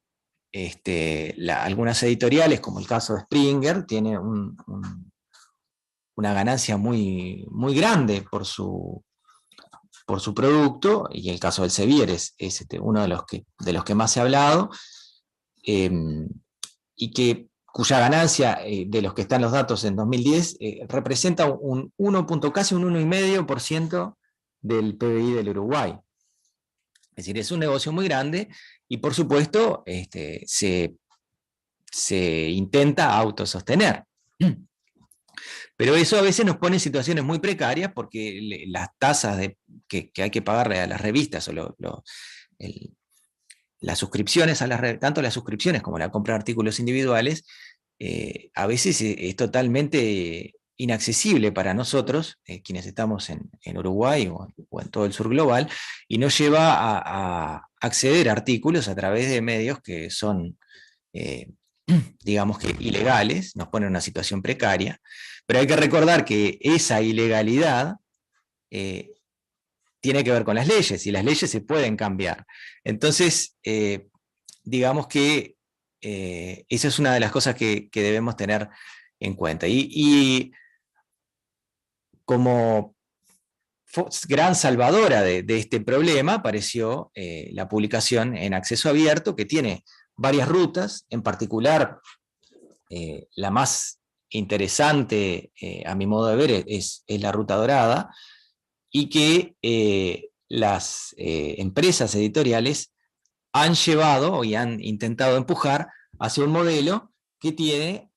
Algunas editoriales, como el caso de Springer, tiene una ganancia muy, muy grande por su producto, y el caso del Elsevier es uno de los que más se ha hablado, y cuya ganancia, de los que están los datos en 2010, representa casi un 1,5% del PBI del Uruguay. Es decir, es un negocio muy grande y, por supuesto, se intenta autosostener. Pero eso a veces nos pone en situaciones muy precarias, porque las tasas que hay que pagarle a las revistas, o las suscripciones, tanto las suscripciones como la compra de artículos individuales, a veces es totalmente inaccesible para nosotros, quienes estamos en Uruguay o en todo el sur global, y nos lleva a acceder a artículos a través de medios que son, digamos que ilegales, nos ponen en una situación precaria, pero hay que recordar que esa ilegalidad tiene que ver con las leyes, y las leyes se pueden cambiar. Entonces, digamos que esa es una de las cosas que debemos tener en cuenta. Y como gran salvadora de este problema apareció la publicación en acceso abierto, que tiene varias rutas, en particular la más interesante, a mi modo de ver, es la ruta dorada, y que las empresas editoriales han llevado y han intentado empujar hacia un modelo que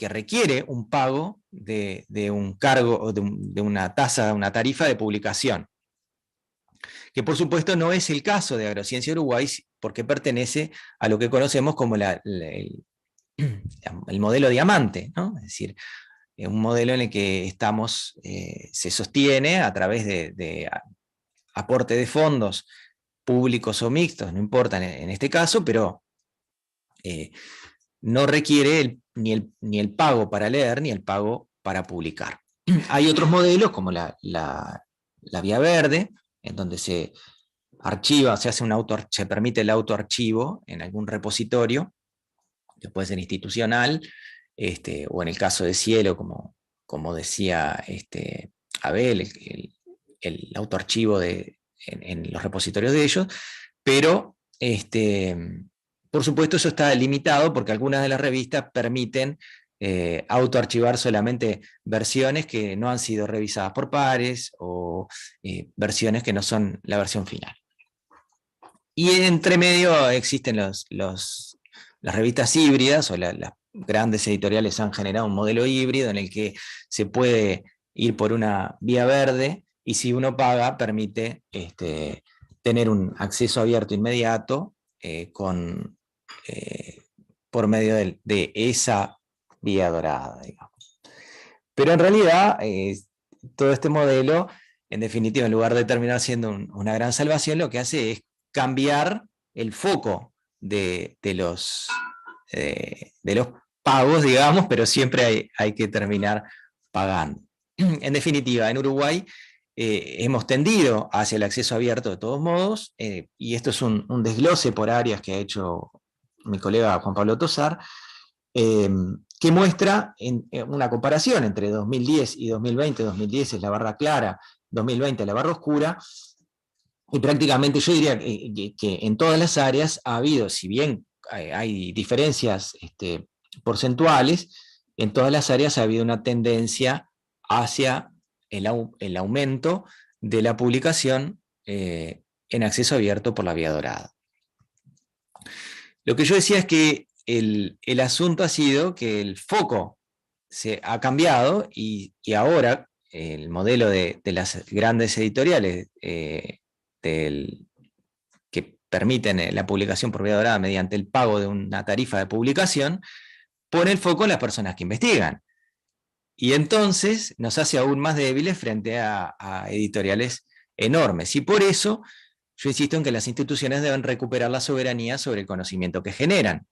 requiere un pago de un cargo, o de una tasa, una tarifa de publicación, que por supuesto no es el caso de Agrociencia Uruguay, porque pertenece a lo que conocemos como el modelo diamante, ¿no? Es decir, un modelo en el que se sostiene a través de aporte de fondos públicos o mixtos, no importa en este caso, pero no requiere ni el pago para leer ni el pago para publicar. Hay otros modelos, como la vía verde, en donde se archiva, se permite el autoarchivo en algún repositorio, que puede ser institucional, o en el caso de Cielo, como decía Abel, el autoarchivo en los repositorios de ellos, pero por supuesto eso está limitado porque algunas de las revistas permiten autoarchivar solamente versiones que no han sido revisadas por pares o versiones que no son la versión final. Y entre medio existen las revistas híbridas, o las grandes editoriales han generado un modelo híbrido en el que se puede ir por una vía verde, y si uno paga permite tener un acceso abierto inmediato por medio de esa vía dorada, digamos. Pero en realidad, todo este modelo, en definitiva, en lugar de terminar siendo una gran salvación, lo que hace es cambiar el foco de los pagos, digamos, pero siempre hay que terminar pagando. En definitiva, en Uruguay hemos tendido hacia el acceso abierto de todos modos, y esto es un desglose por áreas que ha hecho mi colega Juan Pablo Tosar, que muestra una comparación entre 2010 y 2020. 2010 es la barra clara, 2020 la barra oscura, y prácticamente yo diría que en todas las áreas ha habido, si bien hay diferencias porcentuales, en todas las áreas ha habido una tendencia hacia el aumento de la publicación en acceso abierto por la vía dorada. Lo que yo decía es que el asunto ha sido que el foco se ha cambiado, y ahora el modelo de las grandes editoriales que permiten la publicación por vía dorada mediante el pago de una tarifa de publicación, pone el foco en las personas que investigan. Y entonces nos hace aún más débiles frente a editoriales enormes. Y por eso yo insisto en que las instituciones deben recuperar la soberanía sobre el conocimiento que generan.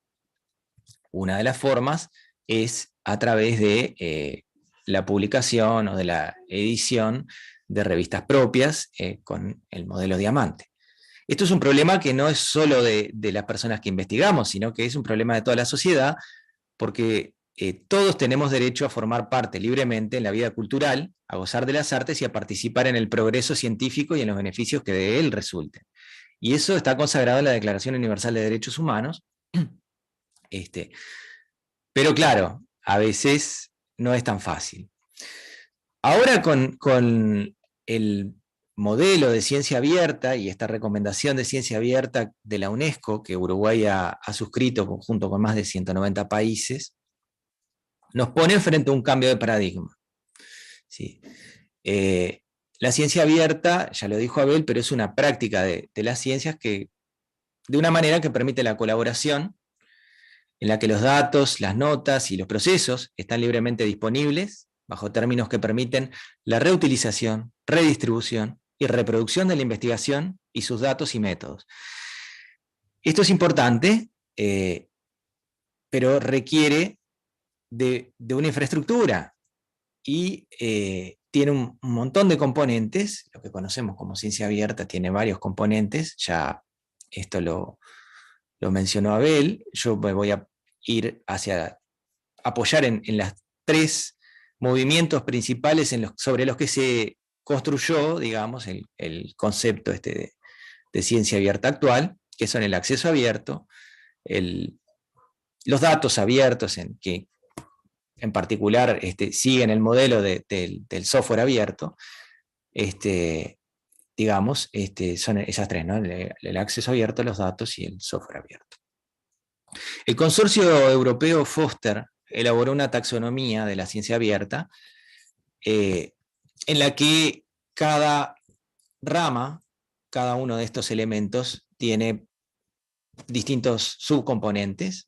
Una de las formas es a través de la publicación o de la edición de revistas propias con el modelo Diamante. Esto es un problema que no es solo de las personas que investigamos, sino que es un problema de toda la sociedad, porque todos tenemos derecho a formar parte libremente en la vida cultural, a gozar de las artes y a participar en el progreso científico y en los beneficios que de él resulten. Y eso está consagrado en la Declaración Universal de Derechos Humanos. Pero claro, a veces no es tan fácil. Ahora con el modelo de ciencia abierta y esta recomendación de ciencia abierta de la UNESCO, que Uruguay ha suscrito junto con más de 190 países, nos pone frente a un cambio de paradigma. ¿Sí? La ciencia abierta, ya lo dijo Abel, pero es una práctica de las ciencias que, de una manera que permite la colaboración, en la que los datos, las notas y los procesos están libremente disponibles, bajo términos que permiten la reutilización, redistribución y reproducción de la investigación y sus datos y métodos. Esto es importante, pero requiere de una infraestructura, y tiene un montón de componentes. Lo que conocemos como ciencia abierta tiene varios componentes, ya esto lo mencionó Abel. Yo me voy a ir hacia apoyar en los tres movimientos principales sobre los que se construyó, digamos, el concepto de ciencia abierta actual, que son el acceso abierto, los datos abiertos, que en particular siguen el modelo del software abierto, digamos, son esas tres, ¿no? El acceso abierto, los datos y el software abierto. El consorcio europeo Foster elaboró una taxonomía de la ciencia abierta en la que cada rama, cada uno de estos elementos tiene distintos subcomponentes.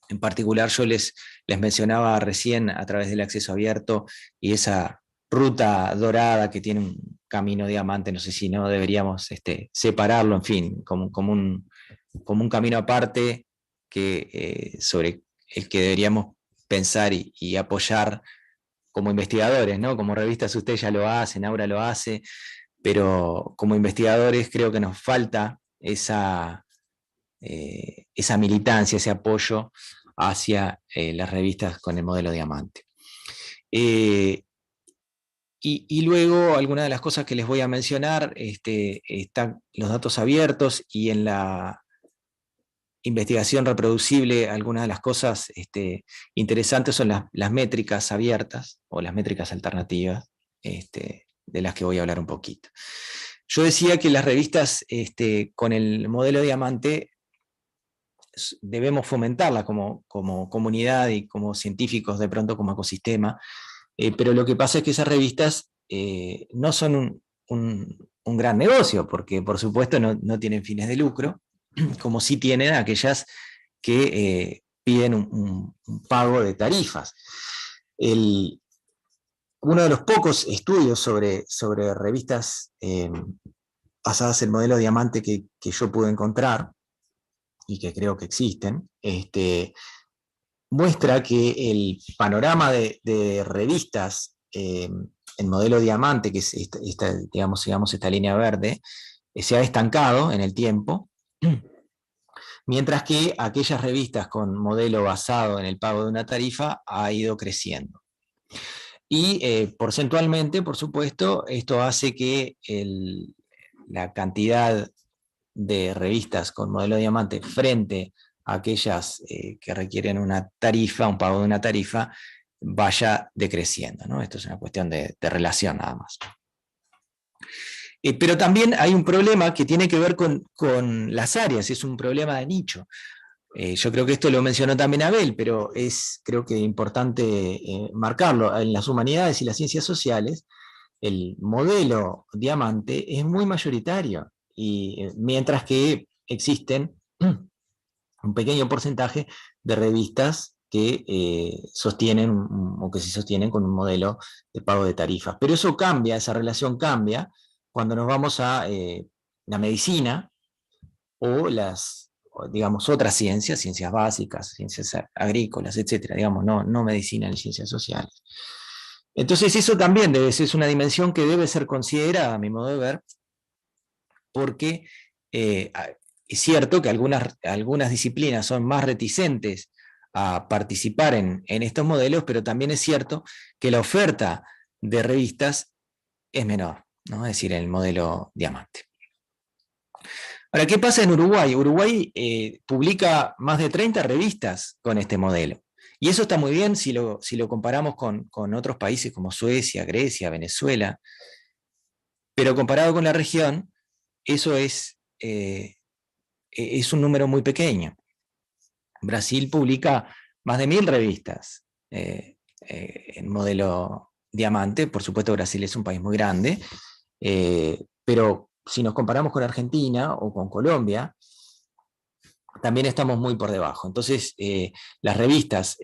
En particular, yo les mencionaba recién a través del acceso abierto y esa ruta dorada que tiene un camino diamante. No sé si no deberíamos separarlo, en fin, como un camino aparte sobre el que deberíamos pensar y apoyar como investigadores, ¿no? Como revistas usted ya lo hacen, Aura lo hace, pero como investigadores creo que nos falta esa militancia, ese apoyo hacia las revistas con el modelo Diamante. Y luego, algunas de las cosas que les voy a mencionar, están los datos abiertos, y en investigación reproducible, algunas de las cosas interesantes son las métricas abiertas o las métricas alternativas, de las que voy a hablar un poquito. Yo decía que las revistas con el modelo diamante debemos fomentarla como comunidad y como científicos, de pronto como ecosistema, pero lo que pasa es que esas revistas no son un gran negocio, porque por supuesto no tienen fines de lucro, como sí tienen aquellas que piden un pago de tarifas. Uno de los pocos estudios sobre revistas basadas en modelo diamante que yo pude encontrar, y que creo que existen, muestra que el panorama de revistas en modelo diamante, que es esta línea verde, se ha estancado en el tiempo, mientras que aquellas revistas con modelo basado en el pago de una tarifa ha ido creciendo. Y porcentualmente, por supuesto, esto hace que la cantidad de revistas con modelo diamante frente a aquellas que requieren una tarifa, un pago de una tarifa, vaya decreciendo, ¿no? Esto es una cuestión de relación nada más. Pero también hay un problema que tiene que ver con las áreas, es un problema de nicho. Yo creo que esto lo mencionó también Abel, pero es creo que importante marcarlo. En las humanidades y las ciencias sociales, el modelo diamante es muy mayoritario, y mientras que existen un pequeño porcentaje de revistas que sostienen o que se sostienen con un modelo de pago de tarifas. Pero eso cambia, esa relación cambia cuando nos vamos a la medicina o digamos, otras ciencias básicas, ciencias agrícolas, etcétera, digamos, no medicina ni ciencias sociales. Entonces eso también es una dimensión que debe ser considerada, a mi modo de ver, porque es cierto que algunas disciplinas son más reticentes a participar en estos modelos, pero también es cierto que la oferta de revistas es menor, ¿no? Es decir, el modelo diamante. Ahora, ¿qué pasa en Uruguay? Uruguay publica más de 30 revistas con este modelo. Y eso está muy bien si lo comparamos con otros países como Suecia, Grecia, Venezuela. Pero comparado con la región, eso es un número muy pequeño. Brasil publica más de 1000 revistas en modelo diamante. Por supuesto, Brasil es un país muy grande, pero si nos comparamos con Argentina o con Colombia, también estamos muy por debajo. Entonces, las revistas,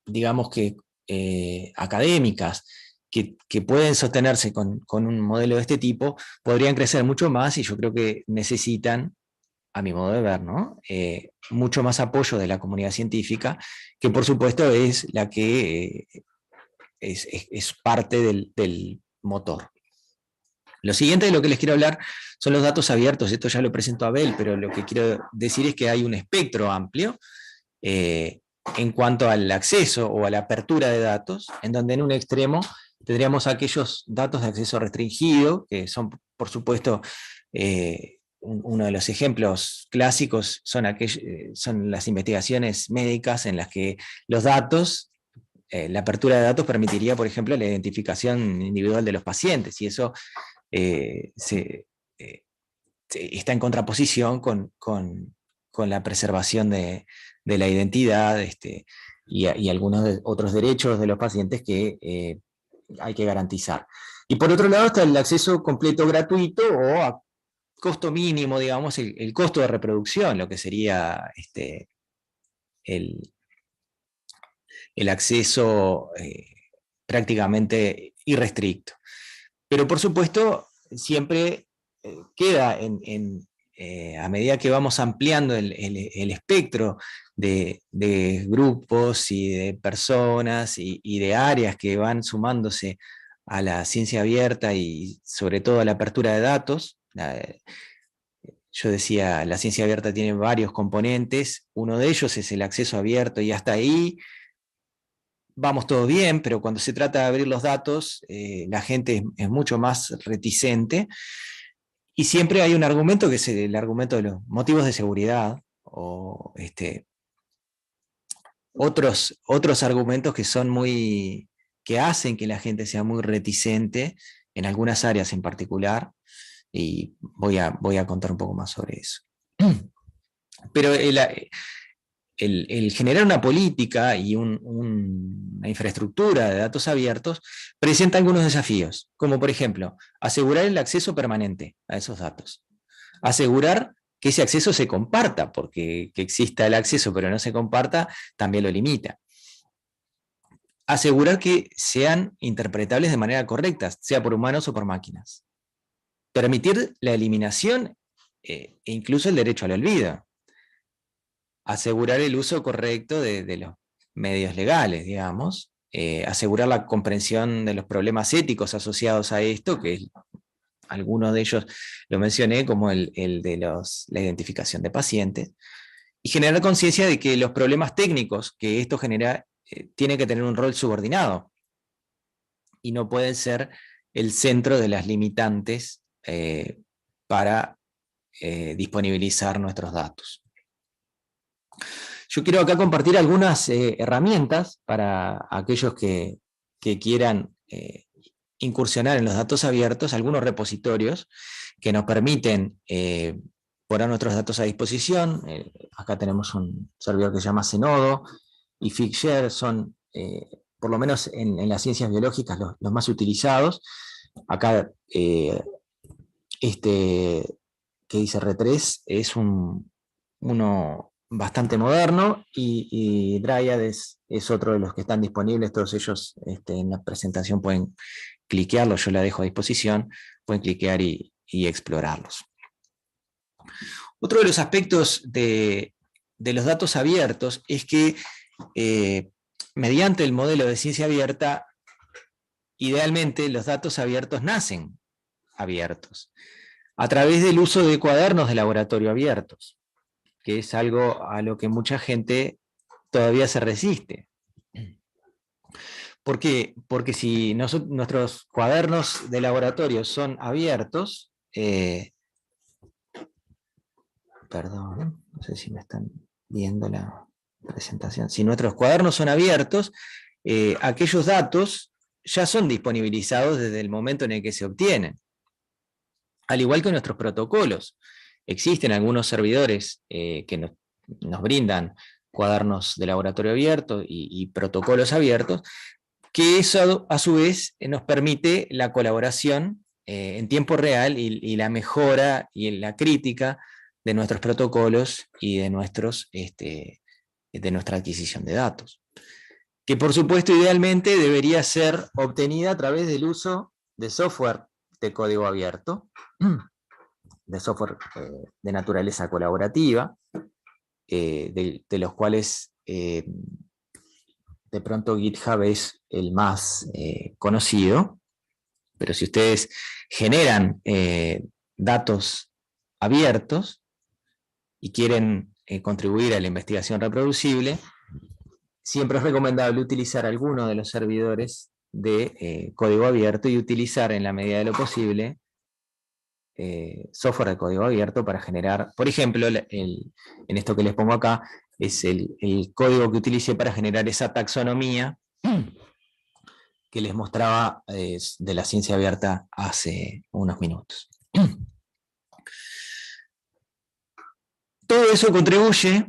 digamos que académicas, que pueden sostenerse con un modelo de este tipo, podrían crecer mucho más, y yo creo que necesitan, a mi modo de ver, ¿no? Mucho más apoyo de la comunidad científica, que por supuesto es la que es parte del motor. Lo siguiente de lo que les quiero hablar son los datos abiertos. Esto ya lo presentó Abel, pero lo que quiero decir es que hay un espectro amplio en cuanto al acceso o a la apertura de datos, en donde en un extremo tendríamos aquellos datos de acceso restringido, que son, por supuesto, uno de los ejemplos clásicos son las investigaciones médicas en las que los datos, la apertura de datos permitiría, por ejemplo, la identificación individual de los pacientes, y eso está en contraposición con la preservación de la identidad y algunos otros derechos de los pacientes que hay que garantizar. Y por otro lado está el acceso completo gratuito o a costo mínimo, digamos, el costo de reproducción, lo que sería el acceso prácticamente irrestricto. Pero por supuesto, siempre queda a medida que vamos ampliando el espectro de grupos y de personas y de áreas que van sumándose a la ciencia abierta y sobre todo a la apertura de datos. Yo decía, la ciencia abierta tiene varios componentes, uno de ellos es el acceso abierto, y hasta ahí vamos todo bien, pero cuando se trata de abrir los datos, la gente es mucho más reticente, Y siempre hay un argumento que es el argumento de los motivos de seguridad, o otros argumentos que son que hacen que la gente sea muy reticente en algunas áreas en particular, y voy a contar un poco más sobre eso. Pero el generar una política y una infraestructura de datos abiertos presenta algunos desafíos, como por ejemplo, asegurar el acceso permanente a esos datos, asegurar que ese acceso se comparta, porque que exista el acceso pero no se comparta también lo limita. Asegurar que sean interpretables de manera correcta, sea por humanos o por máquinas. Permitir la eliminación e incluso el derecho al olvido. Asegurar el uso correcto de los medios legales, digamos. Asegurar la comprensión de los problemas éticos asociados a esto, que algunos de ellos lo mencioné, como el de la identificación de pacientes. Y generar conciencia de que los problemas técnicos que esto genera tienen que tener un rol subordinado y no pueden ser el centro de las limitantes para disponibilizar nuestros datos. Yo quiero acá compartir algunas herramientas para aquellos que quieran incursionar en los datos abiertos, algunos repositorios que nos permiten poner nuestros datos a disposición. Acá tenemos un servidor que se llama Zenodo, y Figshare son, por lo menos en las ciencias biológicas, los más utilizados. Acá este que dice R3 es uno bastante moderno, y Dryad es otro de los que están disponibles. Todos ellos en la presentación pueden cliquearlo, yo la dejo a disposición, pueden cliquear y explorarlos. Otro de los aspectos de los datos abiertos es que mediante el modelo de ciencia abierta, idealmente los datos abiertos nacen abiertos, a través del uso de cuadernos de laboratorio abiertos, que es algo a lo que mucha gente todavía se resiste. ¿Por qué? Porque si nuestros cuadernos de laboratorio son abiertos, perdón, no sé si me están viendo la presentación. Si nuestros cuadernos son abiertos, aquellos datos ya son disponibilizados desde el momento en el que se obtienen. Al igual que nuestros protocolos. Existen algunos servidores que nos brindan cuadernos de laboratorio abierto y protocolos abiertos, que eso a su vez nos permite la colaboración en tiempo real y la mejora y la crítica de nuestros protocolos y de nuestra adquisición de datos. Que por supuesto idealmente debería ser obtenida a través del uso de software de código abierto, de software de naturaleza colaborativa, de los cuales de pronto GitHub es el más conocido, pero si ustedes generan datos abiertos y quieren contribuir a la investigación reproducible, siempre es recomendable utilizar alguno de los servidores de código abierto y utilizar en la medida de lo posible software de código abierto para generar, por ejemplo, en esto que les pongo acá, es el código que utilicé para generar esa taxonomía que les mostraba de la ciencia abierta hace unos minutos. Todo eso contribuye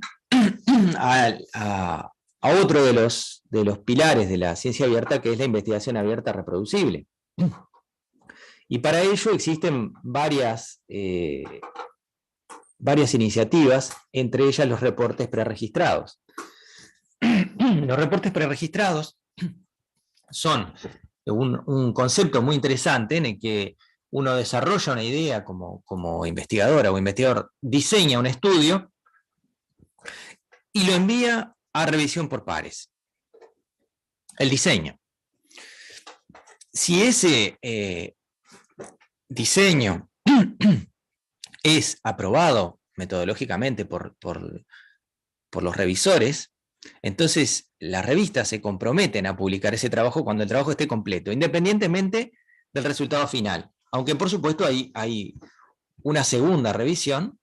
a otro de los pilares de la ciencia abierta, que es la investigación abierta reproducible. Y para ello existen varias iniciativas, entre ellas los reportes preregistrados. Los reportes preregistrados son un concepto muy interesante en el que uno desarrolla una idea como investigadora o investigador, diseña un estudio y lo envía a revisión por pares. El diseño. Si ese diseño es aprobado metodológicamente por los revisores, entonces las revistas se comprometen a publicar ese trabajo cuando el trabajo esté completo, independientemente del resultado final. Aunque por supuesto hay una segunda revisión,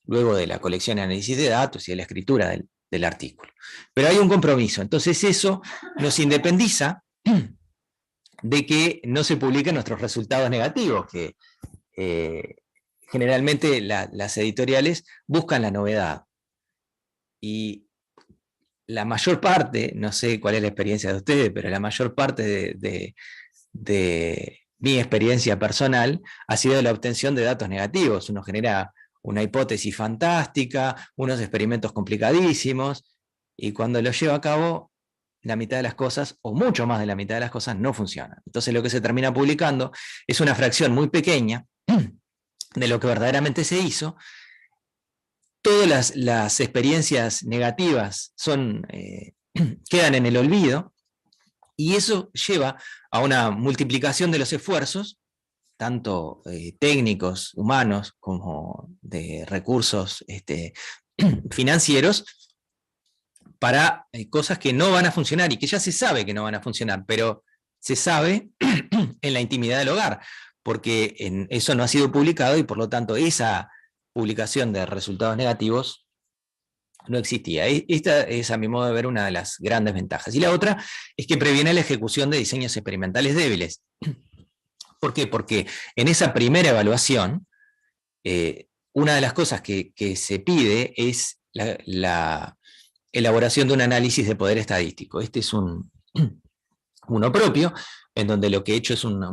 luego de la colección y análisis de datos y de la escritura del artículo. Pero hay un compromiso, entonces eso nos independiza de que no se publiquen nuestros resultados negativos, que generalmente las editoriales buscan la novedad. Y la mayor parte, no sé cuál es la experiencia de ustedes, pero la mayor parte de mi experiencia personal ha sido la obtención de datos negativos. Uno genera una hipótesis fantástica, unos experimentos complicadísimos, y cuando los lleva a cabo, la mitad de las cosas, o mucho más de la mitad de las cosas, no funcionan. Entonces lo que se termina publicando es una fracción muy pequeña de lo que verdaderamente se hizo. Todas las experiencias negativas quedan en el olvido, y eso lleva a una multiplicación de los esfuerzos, tanto técnicos, humanos, como de recursos financieros, para cosas que no van a funcionar y que ya se sabe que no van a funcionar, pero se sabe en la intimidad del hogar, porque eso no ha sido publicado y por lo tanto esa publicación de resultados negativos no existía. Esta es, a mi modo de ver, una de las grandes ventajas. Y la otra es que previene la ejecución de diseños experimentales débiles. ¿Por qué? Porque en esa primera evaluación, una de las cosas que se pide es la elaboración de un análisis de poder estadístico. Este es uno propio, en donde lo que he hecho es unos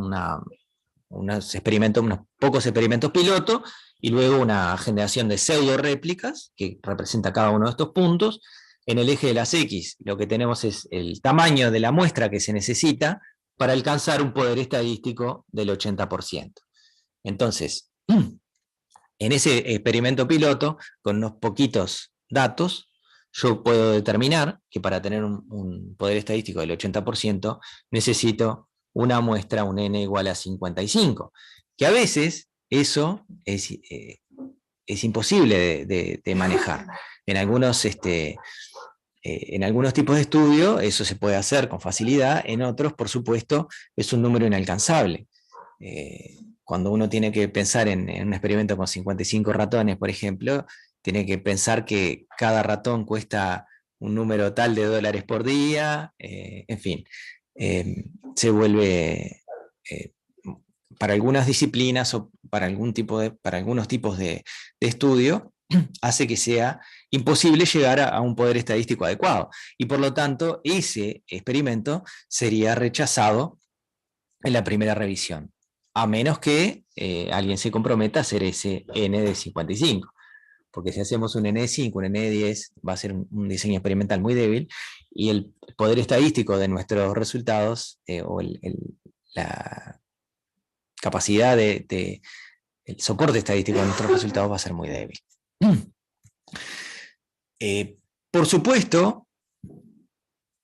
pocos experimentos piloto, y luego una generación de pseudo réplicas, que representa cada uno de estos puntos. En el eje de las X, lo que tenemos es el tamaño de la muestra que se necesita para alcanzar un poder estadístico del 80%. Entonces, en ese experimento piloto, con unos poquitos datos, yo puedo determinar que para tener un poder estadístico del 80% necesito una muestra, un n igual a 55, que a veces eso es imposible de manejar. En algunos tipos de estudio eso se puede hacer con facilidad, en otros, por supuesto, es un número inalcanzable. Cuando uno tiene que pensar en un experimento con 55 ratones, por ejemplo, tiene que pensar que cada ratón cuesta un número tal de dólares por día, en fin, se vuelve, para algunas disciplinas o para algunos tipos de estudio, hace que sea imposible llegar a un poder estadístico adecuado. Y por lo tanto, ese experimento sería rechazado en la primera revisión, a menos que alguien se comprometa a hacer ese n de 55. Porque si hacemos un n de 5, un n de 10, va a ser un diseño experimental muy débil, y el poder estadístico de nuestros resultados, o la capacidad el soporte estadístico de nuestros resultados va a ser muy débil. Por supuesto,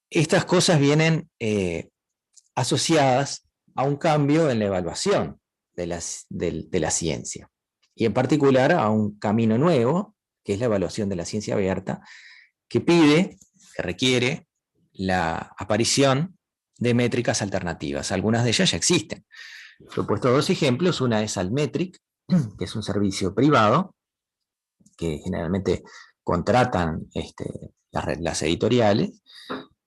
estas cosas vienen asociadas a un cambio en la evaluación de la ciencia, y en particular a un camino nuevo, que es la evaluación de la ciencia abierta, que requiere la aparición de métricas alternativas. Algunas de ellas ya existen. Yo he puesto dos ejemplos. Una es Altmetric, que es un servicio privado, que generalmente contratan las editoriales,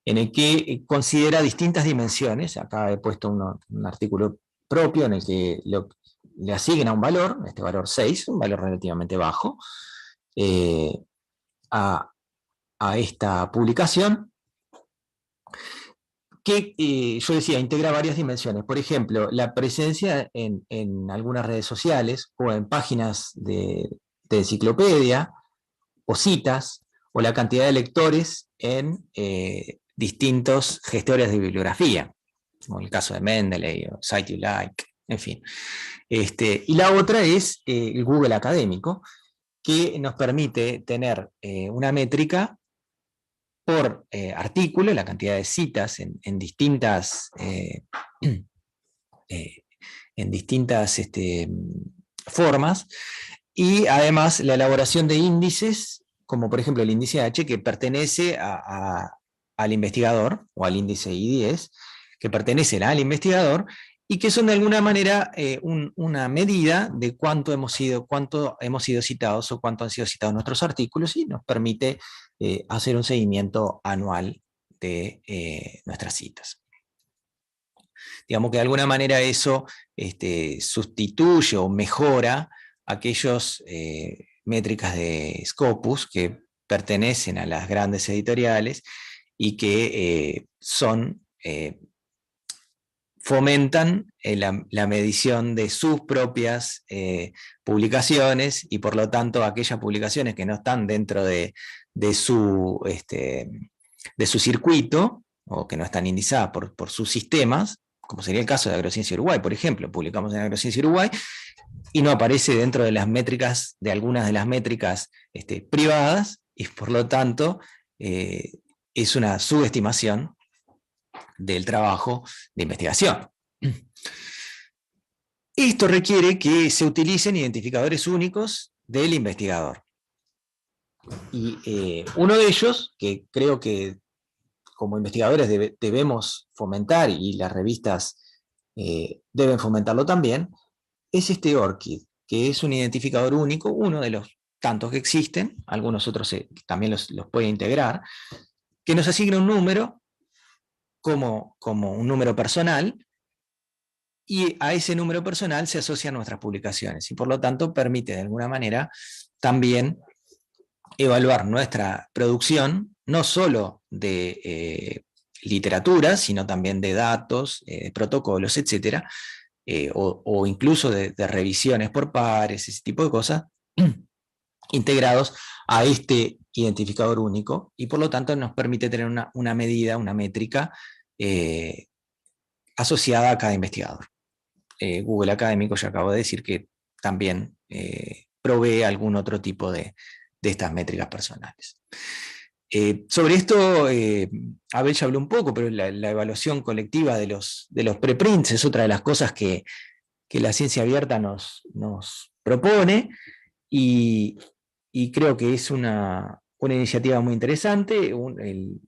en el que considera distintas dimensiones. Acá he puesto un artículo propio en el que le asigna un valor, este valor 6, un valor relativamente bajo, a esta publicación, que yo decía, integra varias dimensiones. Por ejemplo, la presencia en algunas redes sociales o en páginas de enciclopedia o citas, o la cantidad de lectores en distintos gestores de bibliografía, como el caso de Mendeley o Cite You Like, en fin. Y la otra es el Google académico, que nos permite tener una métrica por artículo, la cantidad de citas en distintas formas, y además la elaboración de índices, como por ejemplo el índice H, que pertenece al investigador, o al índice I10, que pertenecen al investigador, y que son de alguna manera una medida de cuánto hemos sido citados o cuánto han sido citados nuestros artículos, y nos permite hacer un seguimiento anual de nuestras citas. Digamos que de alguna manera eso sustituye o mejora aquellas métricas de Scopus que pertenecen a las grandes editoriales y que fomentan la medición de sus propias publicaciones, y por lo tanto aquellas publicaciones que no están dentro de su circuito o que no están indizadas por sus sistemas, como sería el caso de Agrociencia Uruguay, por ejemplo. Publicamos en Agrociencia Uruguay y no aparece dentro de las métricas, de algunas de las métricas privadas, y por lo tanto es una subestimación del trabajo de investigación. Esto requiere que se utilicen identificadores únicos del investigador. Y uno de ellos, que creo que como investigadores debemos fomentar, y las revistas deben fomentarlo también, es este ORCID, que es un identificador único, uno de los tantos que existen, algunos otros también los puede integrar, que nos asigna un número como un número personal, y a ese número personal se asocian nuestras publicaciones, y por lo tanto permite de alguna manera también evaluar nuestra producción, no solo de literatura, sino también de datos, protocolos, etcétera, o incluso de revisiones por pares, ese tipo de cosas, integrados a este identificador único, y por lo tanto nos permite tener una medida, una métrica asociada a cada investigador. Google Académico, ya acabo de decir que también provee algún otro tipo de estas métricas personales. Sobre esto, Abel ya habló un poco, pero la evaluación colectiva de los preprints es otra de las cosas que la ciencia abierta nos propone, y creo que es una iniciativa muy interesante. El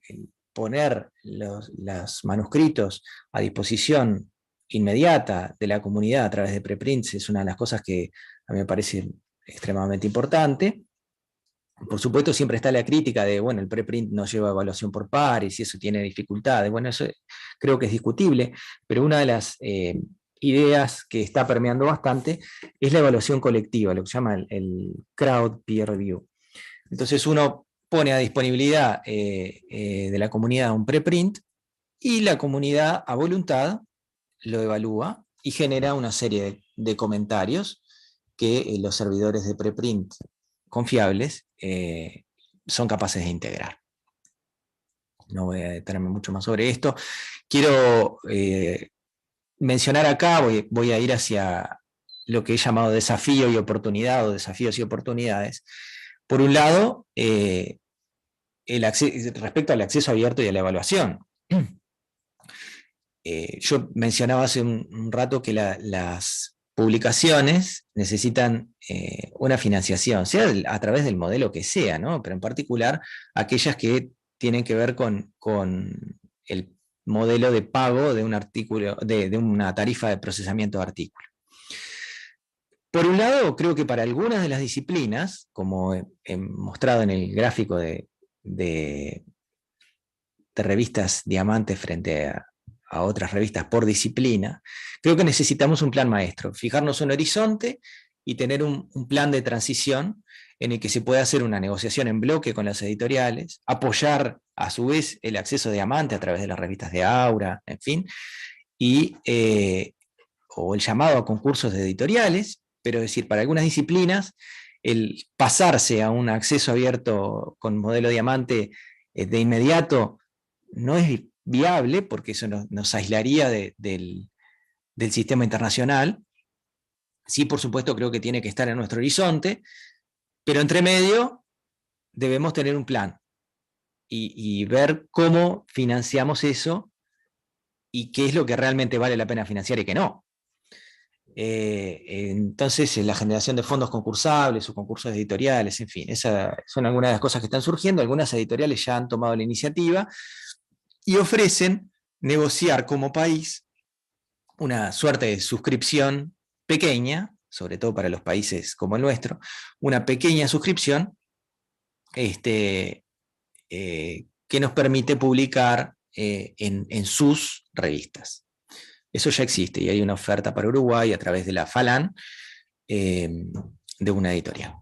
poner los manuscritos a disposición inmediata de la comunidad a través de preprints es una de las cosas que a mí me parece extremadamente importante. Por supuesto, siempre está la crítica de, bueno, el preprint no lleva evaluación por pares y eso tiene dificultades. Bueno, eso creo que es discutible, pero una de las ideas que está permeando bastante es la evaluación colectiva, lo que se llama el crowd peer review. Entonces uno pone a disponibilidad de la comunidad un preprint, y la comunidad a voluntad lo evalúa y genera una serie de comentarios que los servidores de preprint confiables son capaces de integrar. No voy a detenerme mucho más sobre esto. Quiero mencionar acá, voy a ir hacia lo que he llamado desafío y oportunidad, o desafíos y oportunidades. Por un lado, respecto al acceso abierto y a la evaluación. Yo mencionaba hace un rato que las publicaciones necesitan una financiación, sea a través del modelo que sea, ¿no? Pero en particular aquellas que tienen que ver con el modelo de pago de un artículo, de una tarifa de procesamiento de artículo. Por un lado, creo que para algunas de las disciplinas, como he mostrado en el gráfico de revistas Diamante frente a otras revistas por disciplina, creo que necesitamos un plan maestro, fijarnos un horizonte y tener un plan de transición en el que se pueda hacer una negociación en bloque con las editoriales, apoyar a su vez el acceso a Diamante a través de las revistas de Aura, en fin, o el llamado a concursos de editoriales, pero es decir, para algunas disciplinas, el pasarse a un acceso abierto con modelo Diamante de inmediato no es viable, porque eso nos aislaría del sistema internacional. Sí, por supuesto, creo que tiene que estar en nuestro horizonte, pero entre medio debemos tener un plan y ver cómo financiamos eso y qué es lo que realmente vale la pena financiar y qué no. Entonces, la generación de fondos concursables o concursos editoriales, en fin, esas son algunas de las cosas que están surgiendo. Algunas editoriales ya han tomado la iniciativa y ofrecen negociar como país una suerte de suscripción pequeña, sobre todo para los países como el nuestro, una pequeña suscripción que nos permite publicar en sus revistas. Eso ya existe y hay una oferta para Uruguay a través de la FALAN de una editorial.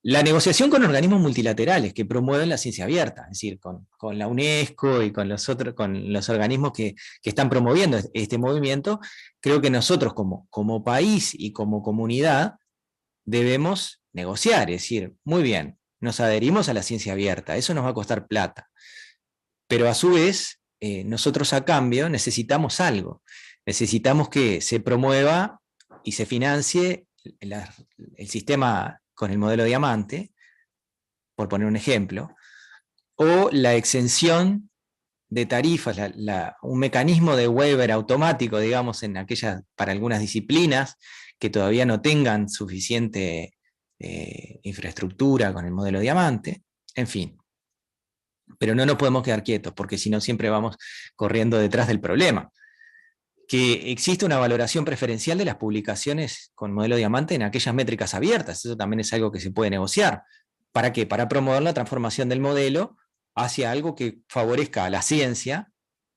La negociación con organismos multilaterales que promueven la ciencia abierta, es decir, con la UNESCO y con los organismos que están promoviendo este movimiento, creo que nosotros como país y como comunidad debemos negociar, es decir, muy bien, nos adherimos a la ciencia abierta, eso nos va a costar plata, pero a su vez, nosotros a cambio necesitamos algo, necesitamos que se promueva y se financie el sistema con el modelo diamante, por poner un ejemplo, o la exención de tarifas, un mecanismo de waiver automático, digamos, para algunas disciplinas que todavía no tengan suficiente infraestructura con el modelo diamante, en fin. Pero no nos podemos quedar quietos, porque si no siempre vamos corriendo detrás del problema. Que existe una valoración preferencial de las publicaciones con modelo diamante en aquellas métricas abiertas. Eso también es algo que se puede negociar. ¿Para qué? Para promover la transformación del modelo hacia algo que favorezca a la ciencia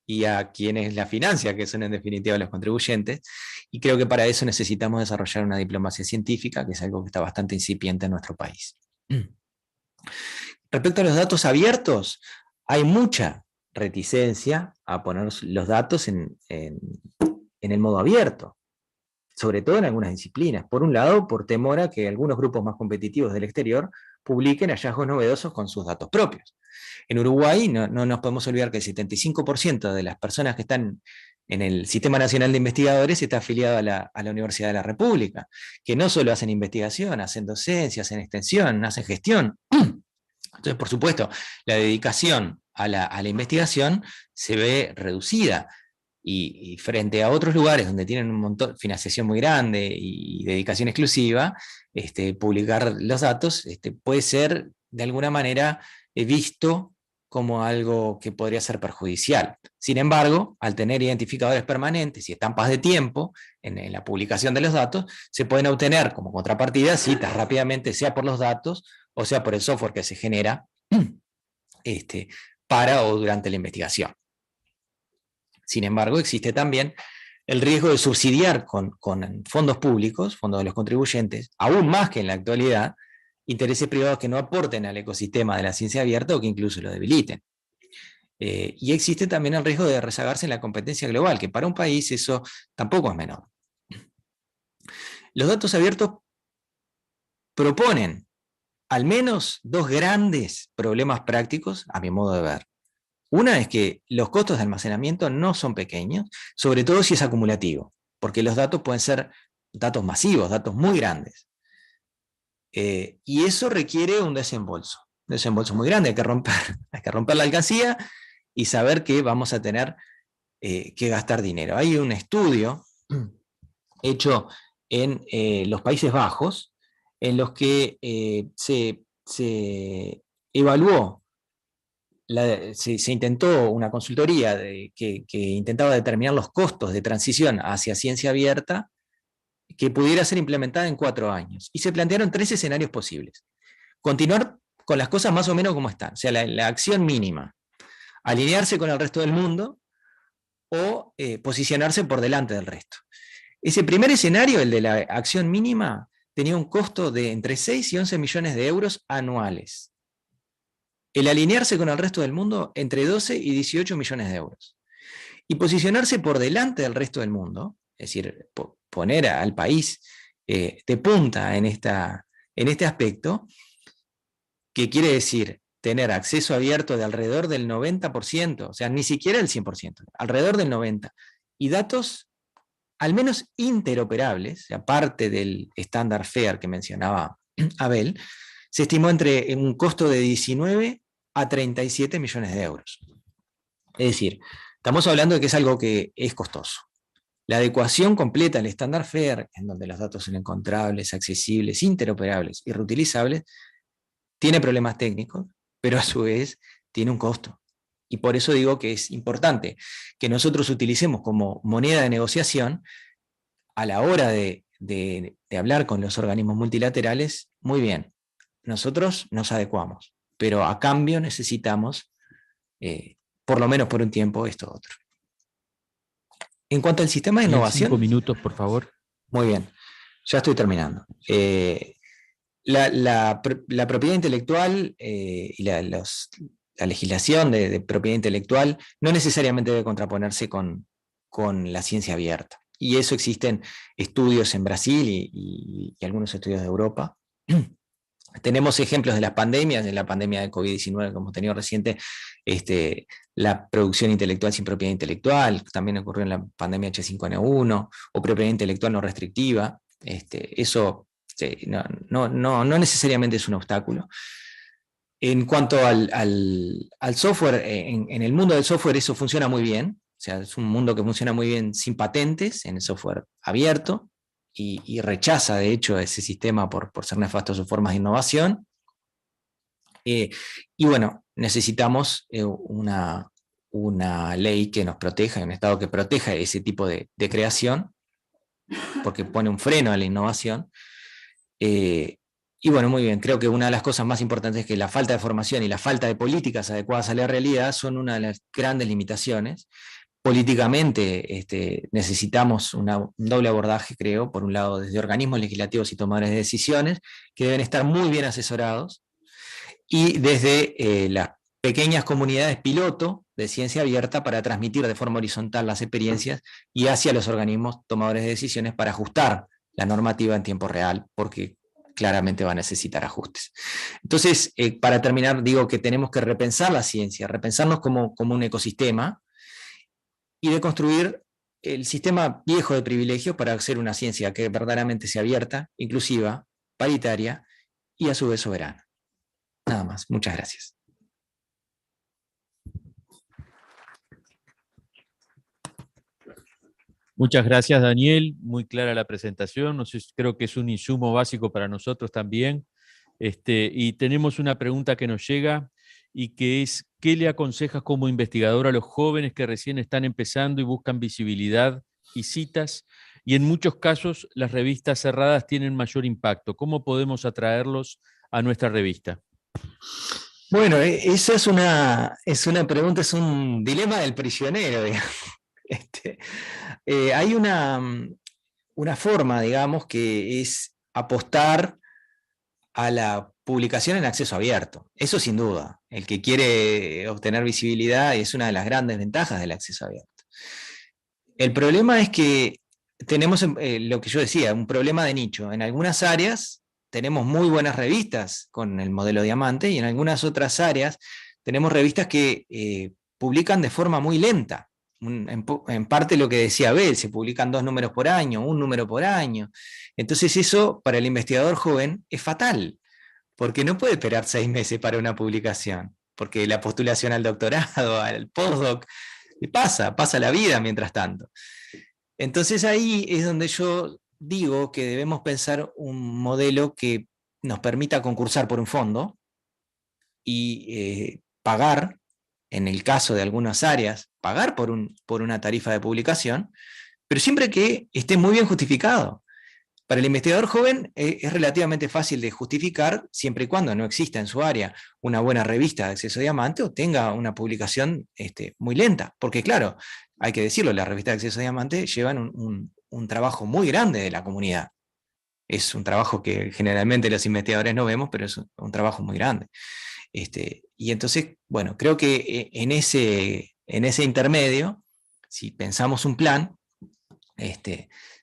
y a quienes la financian, que son en definitiva los contribuyentes. Y creo que para eso necesitamos desarrollar una diplomacia científica, que es algo que está bastante incipiente en nuestro país. Respecto a los datos abiertos, hay mucha reticencia a poner los datos en el modo abierto, sobre todo en algunas disciplinas. Por un lado, por temor a que algunos grupos más competitivos del exterior publiquen hallazgos novedosos con sus datos propios. En Uruguay no nos podemos olvidar que el 75% de las personas que están en el Sistema Nacional de Investigadores está afiliado a la Universidad de la República, que no solo hacen investigación, hacen docencia, hacen extensión, hacen gestión. Entonces, por supuesto, la dedicación a la investigación se ve reducida. Y frente a otros lugares donde tienen un montón de financiación muy grande y dedicación exclusiva, publicar los datos puede ser de alguna manera visto como algo que podría ser perjudicial. Sin embargo, al tener identificadores permanentes y estampas de tiempo en la publicación de los datos, se pueden obtener como contrapartida citas rápidamente, sea por los datos o sea por el software que se genera para o durante la investigación. Sin embargo, existe también el riesgo de subsidiar con fondos públicos, fondos de los contribuyentes, aún más que en la actualidad, intereses privados que no aporten al ecosistema de la ciencia abierta o que incluso lo debiliten. Y existe también el riesgo de rezagarse en la competencia global, que para un país eso tampoco es menor. Los datos abiertos proponen al menos dos grandes problemas prácticos, a mi modo de ver. Una es que los costos de almacenamiento no son pequeños, sobre todo si es acumulativo, porque los datos pueden ser datos masivos, datos muy grandes. Y eso requiere un desembolso muy grande, hay que romper la alcancía y saber que vamos a tener que gastar dinero. Hay un estudio hecho en los Países Bajos, en los que se evaluó, se intentó una consultoría que intentaba determinar los costos de transición hacia ciencia abierta que pudiera ser implementada en 4 años. Y se plantearon 3 escenarios posibles. Continuar con las cosas más o menos como están, o sea, la acción mínima, alinearse con el resto del mundo o posicionarse por delante del resto. Ese primer escenario, el de la acción mínima, tenía un costo de entre 6 y 11 millones de euros anuales. El alinearse con el resto del mundo, entre 12 y 18 millones de euros. Y posicionarse por delante del resto del mundo, es decir, poner al país de punta en este aspecto, que quiere decir tener acceso abierto de alrededor del 90%, o sea, ni siquiera el 100%, alrededor del 90%, y datos al menos interoperables, aparte del estándar FAIR que mencionaba Abel, se estimó entre un costo de 19 a 37 millones de euros. Es decir, estamos hablando de que es algo que es costoso. La adecuación completa al estándar FAIR, en donde los datos son encontrables, accesibles, interoperables y reutilizables, tiene problemas técnicos, pero a su vez tiene un costo. Y por eso digo que es importante que nosotros utilicemos como moneda de negociación a la hora de hablar con los organismos multilaterales. Muy bien, nosotros nos adecuamos, pero a cambio necesitamos, por lo menos por un tiempo, esto otro. En cuanto al sistema de Y en innovación... 5 minutos, por favor. Muy bien, ya estoy terminando. La propiedad intelectual y la legislación de propiedad intelectual no necesariamente debe contraponerse con la ciencia abierta. Y eso existen estudios en Brasil y algunos estudios de Europa. Tenemos ejemplos de las pandemias, de la pandemia de COVID-19 que hemos tenido reciente, la producción intelectual sin propiedad intelectual, también ocurrió en la pandemia H5N1, o propiedad intelectual no restrictiva. Eso no necesariamente es un obstáculo. En cuanto al software, en el mundo del software eso funciona muy bien, o sea, es un mundo que funciona muy bien sin patentes, en el software abierto, y rechaza de hecho ese sistema por ser nefasto sus formas de innovación. Y bueno, necesitamos una ley que nos proteja, un Estado que proteja ese tipo de creación, porque pone un freno a la innovación. Y bueno, muy bien, creo que una de las cosas más importantes es que la falta de formación y la falta de políticas adecuadas a la realidad son una de las grandes limitaciones. Políticamente necesitamos un doble abordaje, creo, por un lado desde organismos legislativos y tomadores de decisiones, que deben estar muy bien asesorados, y desde las pequeñas comunidades piloto de ciencia abierta para transmitir de forma horizontal las experiencias y hacia los organismos tomadores de decisiones para ajustar la normativa en tiempo real, porque claramente va a necesitar ajustes. Entonces, para terminar, digo que tenemos que repensar la ciencia, repensarnos como un ecosistema, y de construir el sistema viejo de privilegios para hacer una ciencia que verdaderamente sea abierta, inclusiva, paritaria y a su vez soberana. Nada más. Muchas gracias. Muchas gracias, Daniel. Muy clara la presentación. No sé, creo que es un insumo básico para nosotros también. Y tenemos una pregunta que nos llega y que es, ¿qué le aconsejas como investigador a los jóvenes que recién están empezando y buscan visibilidad y citas? Y en muchos casos las revistas cerradas tienen mayor impacto. ¿Cómo podemos atraerlos a nuestra revista? Bueno, esa es una pregunta, es un dilema del prisionero, digamos. Hay una forma, digamos, que es apostar a la publicación en acceso abierto. Eso sin duda. El que quiere obtener visibilidad es una de las grandes ventajas del acceso abierto. El problema es que tenemos lo que yo decía, un problema de nicho. En algunas áreas tenemos muy buenas revistas con el modelo Diamante, y en algunas otras áreas tenemos revistas que publican de forma muy lenta. En parte lo que decía Abel, se publican 2 números por año, 1 número por año. Entonces eso para el investigador joven es fatal, porque no puede esperar 6 meses para una publicación, porque la postulación al doctorado, al postdoc, pasa la vida mientras tanto. Entonces ahí es donde yo digo que debemos pensar un modelo que nos permita concursar por un fondo y pagar, en el caso de algunas áreas, pagar por una tarifa de publicación, pero siempre que esté muy bien justificado. Para el investigador joven es relativamente fácil de justificar, siempre y cuando no exista en su área una buena revista de acceso a Diamante o tenga una publicación muy lenta. Porque claro, hay que decirlo, las revistas de acceso a Diamante llevan un trabajo muy grande de la comunidad. Es un trabajo que generalmente los investigadores no vemos, pero es un trabajo muy grande. Y entonces, bueno, creo que en ese intermedio, si pensamos un plan,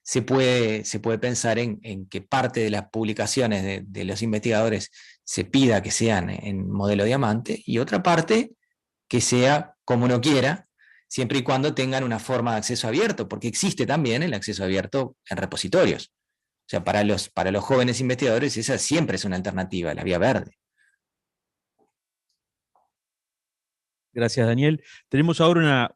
se puede pensar en que parte de las publicaciones de los investigadores se pida que sean en modelo Diamante, y otra parte que sea como uno quiera, siempre y cuando tengan una forma de acceso abierto, porque existe también el acceso abierto en repositorios. O sea, para los jóvenes investigadores esa siempre es una alternativa, la vía verde. Gracias, Daniel. Tenemos ahora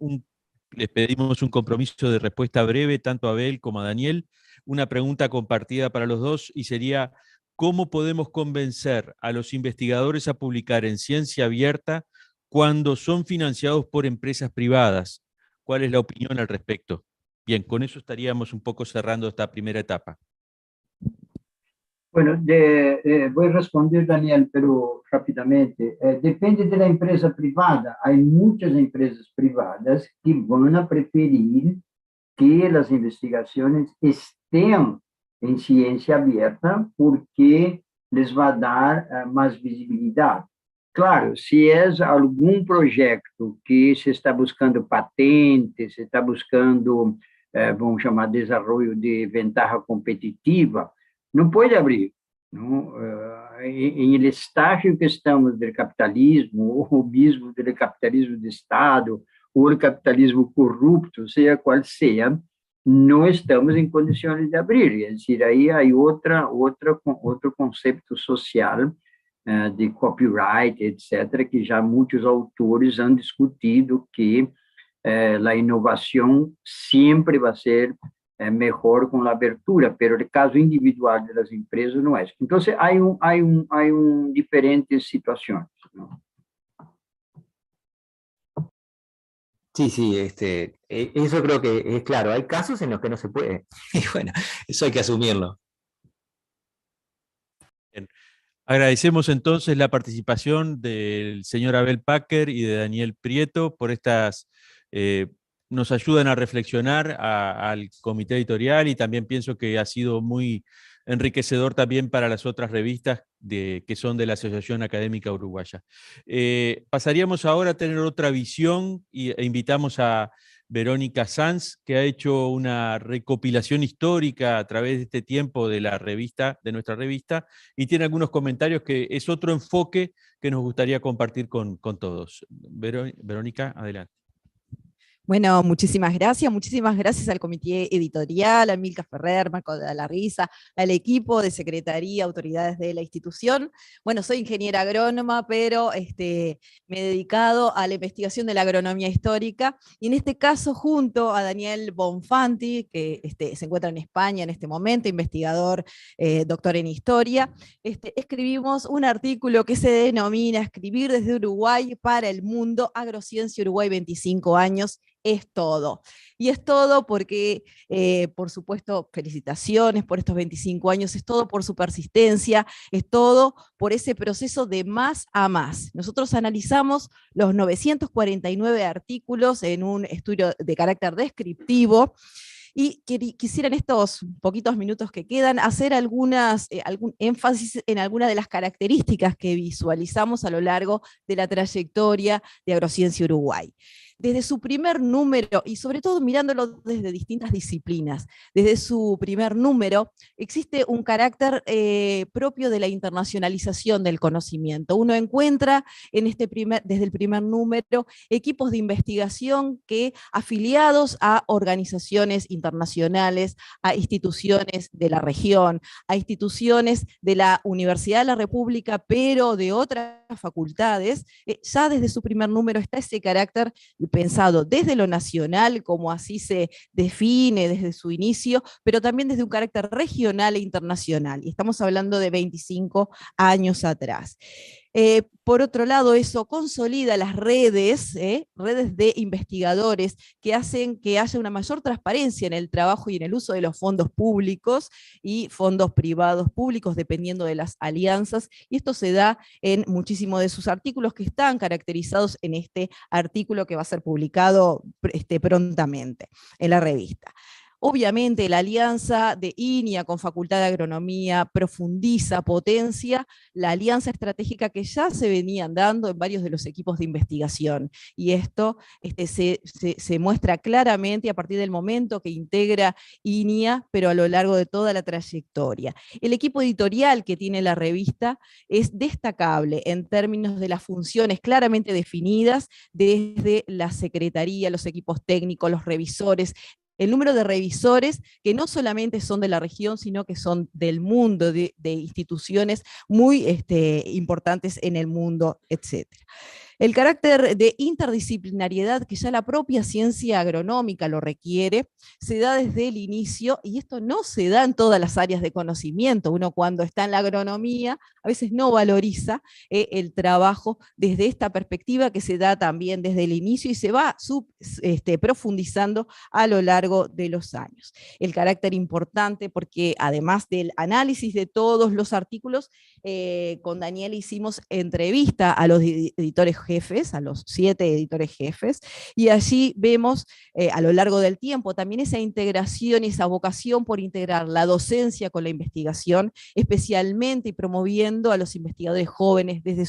les pedimos un compromiso de respuesta breve, tanto a Abel como a Daniel. Una pregunta compartida para los dos y sería, ¿cómo podemos convencer a los investigadores a publicar en ciencia abierta cuando son financiados por empresas privadas. ¿Cuál es la opinión al respecto? Bien, con eso estaríamos un poco cerrando esta primera etapa. Bueno, voy a responder, Daniel, pero rápidamente. Depende de la empresa privada. Hay muchas empresas privadas que van a preferir que las investigaciones estén en ciencia abierta porque les va a dar más visibilidad. Claro, se é algum projeto que se está buscando patente, se está buscando, vamos chamar, desenvolvimento de ventaja competitiva, não pode abrir. Não? Em el estágio que estamos do capitalismo, ou mesmo do capitalismo de Estado, ou do capitalismo corrupto, seja qual seja, não estamos em condições de abrir. É dizer, aí há outro conceito social de copyright, etc., que já muitos autores han discutido que a inovação sempre vai ser melhor com a abertura, mas no caso individual das empresas não é. Então, há diferentes situações, ¿no? Sí, sí, eso creo que es claro. Hay casos en los que no se puede. Y bueno, eso hay que asumirlo. Bien. Agradecemos entonces la participación del señor Abel Packer y de Daniel Prieto por estas, nos ayudan a reflexionar al comité editorial, y también pienso que ha sido muy enriquecedor también para las otras revistas que son de la Asociación Académica Uruguaya. Pasaríamos ahora a tener otra visión e invitamos a Verónica Sanz, que ha hecho una recopilación histórica a través de este tiempo de la revista, de nuestra revista, y tiene algunos comentarios que es otro enfoque que nos gustaría compartir con todos. Verónica, adelante. Bueno, muchísimas gracias al comité editorial, a Milka Ferrer, Marco de la Risa, al equipo de secretaría, autoridades de la institución. Bueno, soy ingeniera agrónoma, pero me he dedicado a la investigación de la agronomía histórica, y en este caso junto a Daniel Bonfanti, que se encuentra en España en este momento, investigador, doctor en historia, escribimos un artículo que se denomina Escribir desde Uruguay para el mundo, Agrociencia Uruguay 25 años, es todo. Y es todo porque, por supuesto, felicitaciones por estos 25 años, es todo por su persistencia, es todo por ese proceso de más a más. Nosotros analizamos los 949 artículos en un estudio de carácter descriptivo, y quisiera en estos poquitos minutos que quedan hacer algún énfasis en algunas de las características que visualizamos a lo largo de la trayectoria de Agrociencia Uruguay. Desde su primer número, y sobre todo mirándolo desde distintas disciplinas, desde su primer número existe un carácter propio de la internacionalización del conocimiento. Uno encuentra desde el primer número equipos de investigación que, afiliados a organizaciones internacionales, a instituciones de la región, a instituciones de la Universidad de la República, pero de otras facultades, ya desde su primer número está ese carácter pensado desde lo nacional, como así se define desde su inicio, pero también desde un carácter regional e internacional, y estamos hablando de 25 años atrás. Por otro lado, eso consolida las redes de investigadores que hacen que haya una mayor transparencia en el trabajo y en el uso de los fondos públicos y fondos privados públicos, dependiendo de las alianzas, y esto se da en muchísimos de sus artículos, que están caracterizados en este artículo que va a ser publicado prontamente en la revista. Obviamente la alianza de INIA con Facultad de Agronomía profundiza, potencia la alianza estratégica que ya se venían dando en varios de los equipos de investigación, y esto se muestra claramente a partir del momento que integra INIA, pero a lo largo de toda la trayectoria. El equipo editorial que tiene la revista es destacable en términos de las funciones claramente definidas desde la secretaría, los equipos técnicos, los revisores, el número de revisores que no solamente son de la región, sino que son del mundo, de instituciones muy importantes en el mundo, etc. El carácter de interdisciplinariedad que ya la propia ciencia agronómica lo requiere, se da desde el inicio, y esto no se da en todas las áreas de conocimiento. Uno cuando está en la agronomía a veces no valoriza el trabajo desde esta perspectiva que se da también desde el inicio y se va profundizando a lo largo de los años. El carácter importante porque además del análisis de todos los artículos, con Daniel hicimos entrevista a los editores jefes, a los 7 editores jefes, y allí vemos a lo largo del tiempo también esa integración y esa vocación por integrar la docencia con la investigación, especialmente y promoviendo a los investigadores jóvenes desde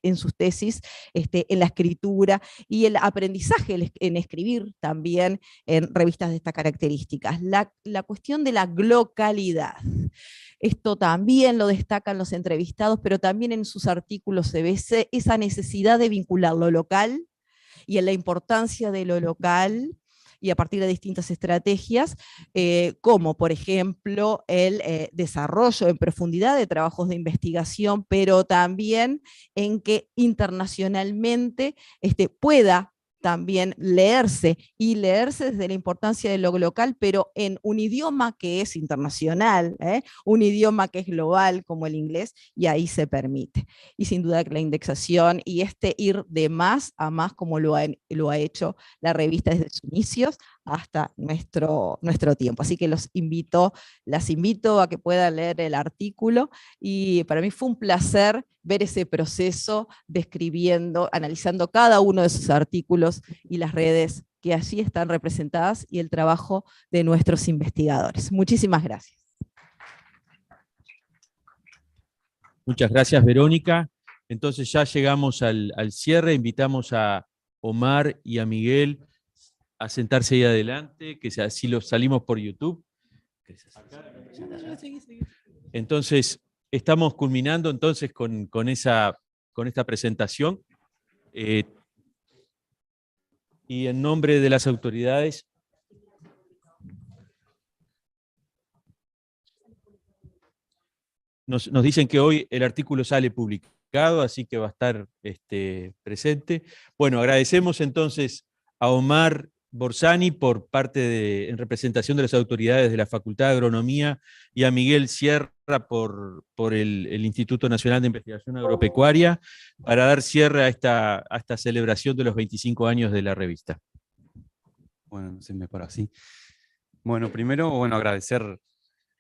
en sus tesis, en la escritura y el aprendizaje en escribir también en revistas de estas características. La cuestión de la localidad. Esto también lo destacan los entrevistados, pero también en sus artículos se ve esa necesidad de vincular lo local y en la importancia de lo local, y a partir de distintas estrategias, como por ejemplo el desarrollo en profundidad de trabajos de investigación, pero también en que internacionalmente pueda también leerse, y leerse desde la importancia de lo local, pero en un idioma que es internacional, un idioma que es global como el inglés, y ahí se permite. Y sin duda que la indexación y ir de más a más como lo ha hecho la revista desde sus inicios hasta nuestro tiempo. Así que las invito a que puedan leer el artículo, y para mí fue un placer ver ese proceso describiendo, analizando cada uno de sus artículos y las redes que allí están representadas y el trabajo de nuestros investigadores. Muchísimas gracias. Muchas gracias, Verónica. Entonces ya llegamos al cierre, invitamos a Omar y a Miguel a sentarse ahí adelante, que así los salimos por YouTube. Entonces, estamos culminando entonces con esta presentación. Y en nombre de las autoridades, nos dicen que hoy el artículo sale publicado, así que va a estar presente. Bueno, agradecemos entonces a Omar Borsani en representación de las autoridades de la Facultad de Agronomía, y a Miguel Sierra por el Instituto Nacional de Investigación Agropecuaria, para dar cierre a esta celebración de los 25 años de la revista. Bueno, se me para así. Bueno, primero, agradecer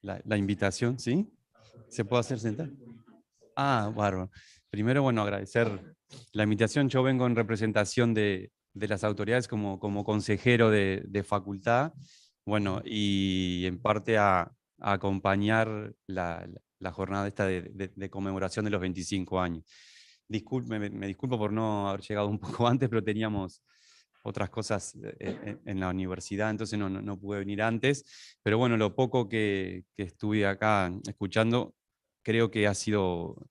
la invitación, ¿sí? ¿Se puede hacer sentar? Ah, bárbaro. Primero, agradecer la invitación. Yo vengo en representación de las autoridades como consejero de facultad, y en parte a acompañar la jornada esta de conmemoración de los 25 años. Me disculpo por no haber llegado un poco antes, pero teníamos otras cosas en la universidad, entonces no pude venir antes, pero bueno, lo poco que estuve acá escuchando, creo que ha sido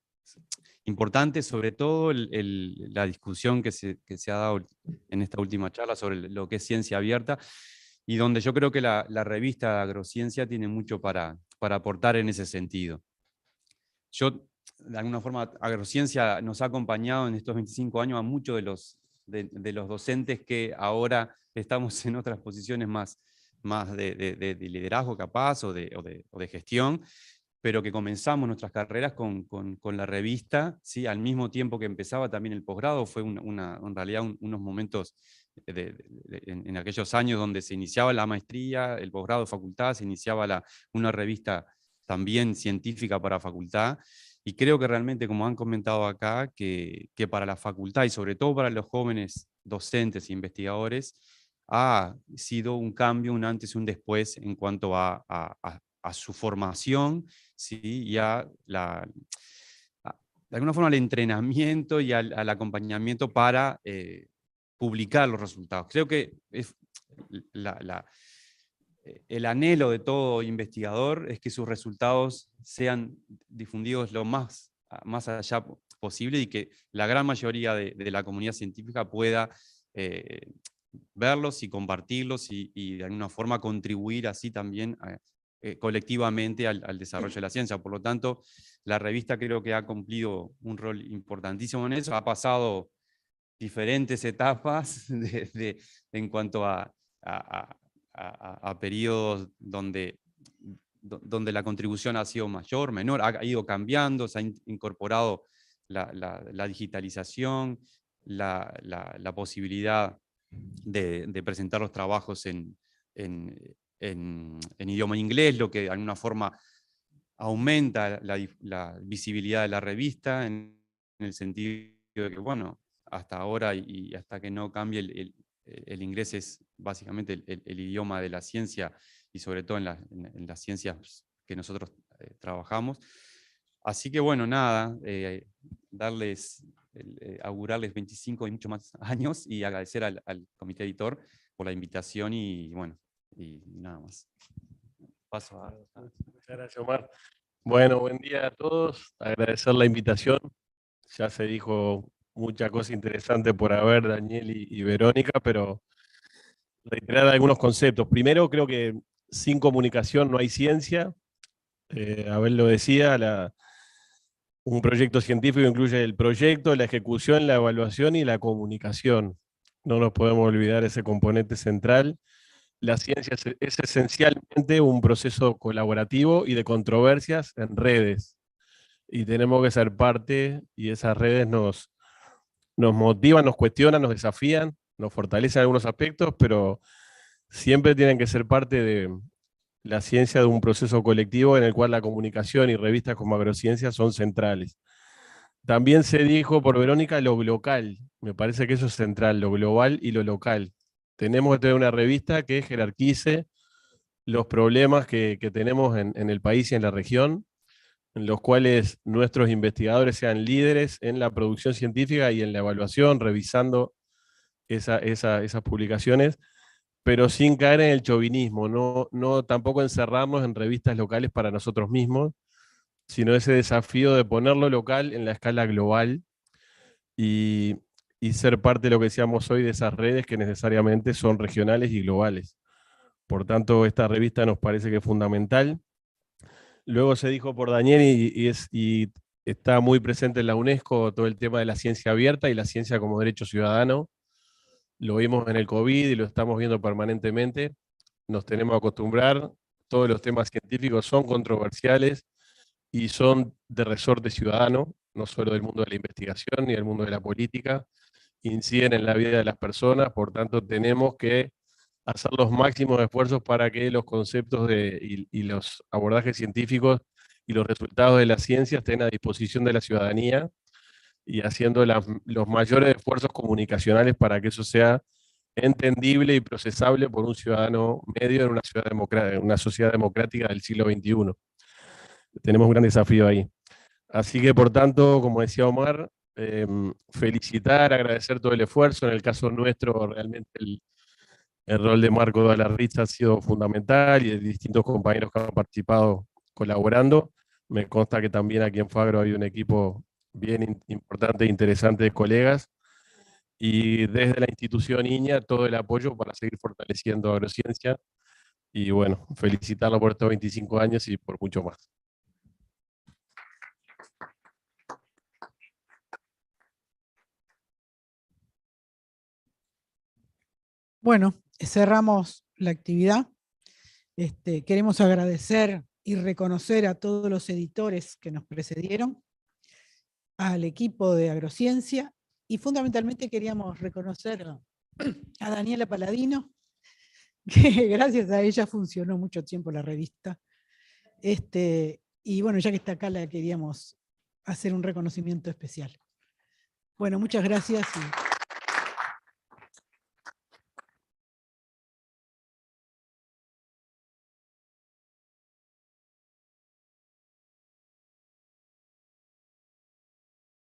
importante, sobre todo la discusión que se ha dado en esta última charla sobre lo que es ciencia abierta, y donde yo creo que la revista Agrociencia tiene mucho para aportar en ese sentido. Yo, de alguna forma, Agrociencia nos ha acompañado en estos 25 años a muchos de los docentes que ahora estamos en otras posiciones más de liderazgo capaz o de gestión, pero que comenzamos nuestras carreras con la revista, ¿sí? Al mismo tiempo que empezaba también el posgrado. Fue en realidad unos momentos en aquellos años donde se iniciaba la maestría, el posgrado de facultad, se iniciaba una revista también científica para facultad, y creo que realmente, como han comentado acá, que para la facultad y sobre todo para los jóvenes docentes e investigadores, ha sido un cambio, un antes y un después en cuanto a su formación, ¿sí? Y de alguna forma al entrenamiento y al acompañamiento para publicar los resultados. Creo que es el anhelo de todo investigador es que sus resultados sean difundidos lo más allá posible, y que la gran mayoría de la comunidad científica pueda verlos y compartirlos y de alguna forma contribuir así también colectivamente al desarrollo de la ciencia. Por lo tanto, la revista creo que ha cumplido un rol importantísimo en eso. Ha pasado diferentes etapas en cuanto a periodos donde la contribución ha sido mayor, menor, ha ido cambiando, se ha incorporado la digitalización, la posibilidad de presentar los trabajos en idioma inglés, lo que de alguna forma aumenta la visibilidad de la revista, en el sentido de que, bueno, hasta ahora y hasta que no cambie el inglés es básicamente el idioma de la ciencia, y sobre todo en las ciencias que nosotros trabajamos. Así que bueno, nada, augurarles 25 y mucho más años, y agradecer al comité editor por la invitación, y bueno, y nada más. Paso a... Muchas gracias, Omar. Bueno, buen día a todos. Agradecer la invitación. Ya se dijo mucha cosa interesante por haber, Daniel y Verónica, pero reiterar algunos conceptos. Primero, creo que sin comunicación no hay ciencia. Abel lo decía, un proyecto científico incluye el proyecto, la ejecución, la evaluación y la comunicación. No nos podemos olvidar ese componente central. La ciencia es esencialmente un proceso colaborativo y de controversias en redes. Y tenemos que ser parte, y esas redes nos motivan, nos cuestionan, nos desafían, nos fortalecen en algunos aspectos, pero siempre tienen que ser parte de la ciencia de un proceso colectivo en el cual la comunicación y revistas como Agrociencia son centrales. También se dijo por Verónica lo local. Me parece que eso es central, lo global y lo local. Tenemos que tener una revista que jerarquice los problemas que tenemos en el país y en la región, en los cuales nuestros investigadores sean líderes en la producción científica y en la evaluación, revisando esas publicaciones, pero sin caer en el chauvinismo, no tampoco encerrarnos en revistas locales para nosotros mismos, sino ese desafío de ponerlo local en la escala global y ser parte de lo que decíamos hoy de esas redes que necesariamente son regionales y globales. Por tanto, esta revista nos parece que es fundamental. Luego se dijo por Daniel y está muy presente en la UNESCO todo el tema de la ciencia abierta y la ciencia como derecho ciudadano. Lo vimos en el COVID y lo estamos viendo permanentemente. Nos tenemos que acostumbrar. Todos los temas científicos son controversiales y son de resorte ciudadano, no solo del mundo de la investigación ni del mundo de la política. Inciden en la vida de las personas, por tanto tenemos que hacer los máximos esfuerzos para que los conceptos y los abordajes científicos y los resultados de la ciencia estén a disposición de la ciudadanía, y haciendo los mayores esfuerzos comunicacionales para que eso sea entendible y procesable por un ciudadano medio en una sociedad democrática del siglo XXI. Tenemos un gran desafío ahí. Así que, por tanto, como decía Omar, felicitar, agradecer todo el esfuerzo. En el caso nuestro, realmente el rol de Marco de la Riza ha sido fundamental, y de distintos compañeros que han participado colaborando. Me consta que también aquí en Fagro hay un equipo bien importante e interesante de colegas, y desde la institución INIA todo el apoyo para seguir fortaleciendo Agrociencia, y bueno, felicitarlo por estos 25 años y por mucho más. Bueno, cerramos la actividad. Queremos agradecer y reconocer a todos los editores que nos precedieron, al equipo de Agrociencia, y fundamentalmente queríamos reconocer a Daniela Paladino, que gracias a ella funcionó mucho tiempo la revista. Y bueno, ya que está acá, la queríamos hacer un reconocimiento especial. Bueno, muchas gracias.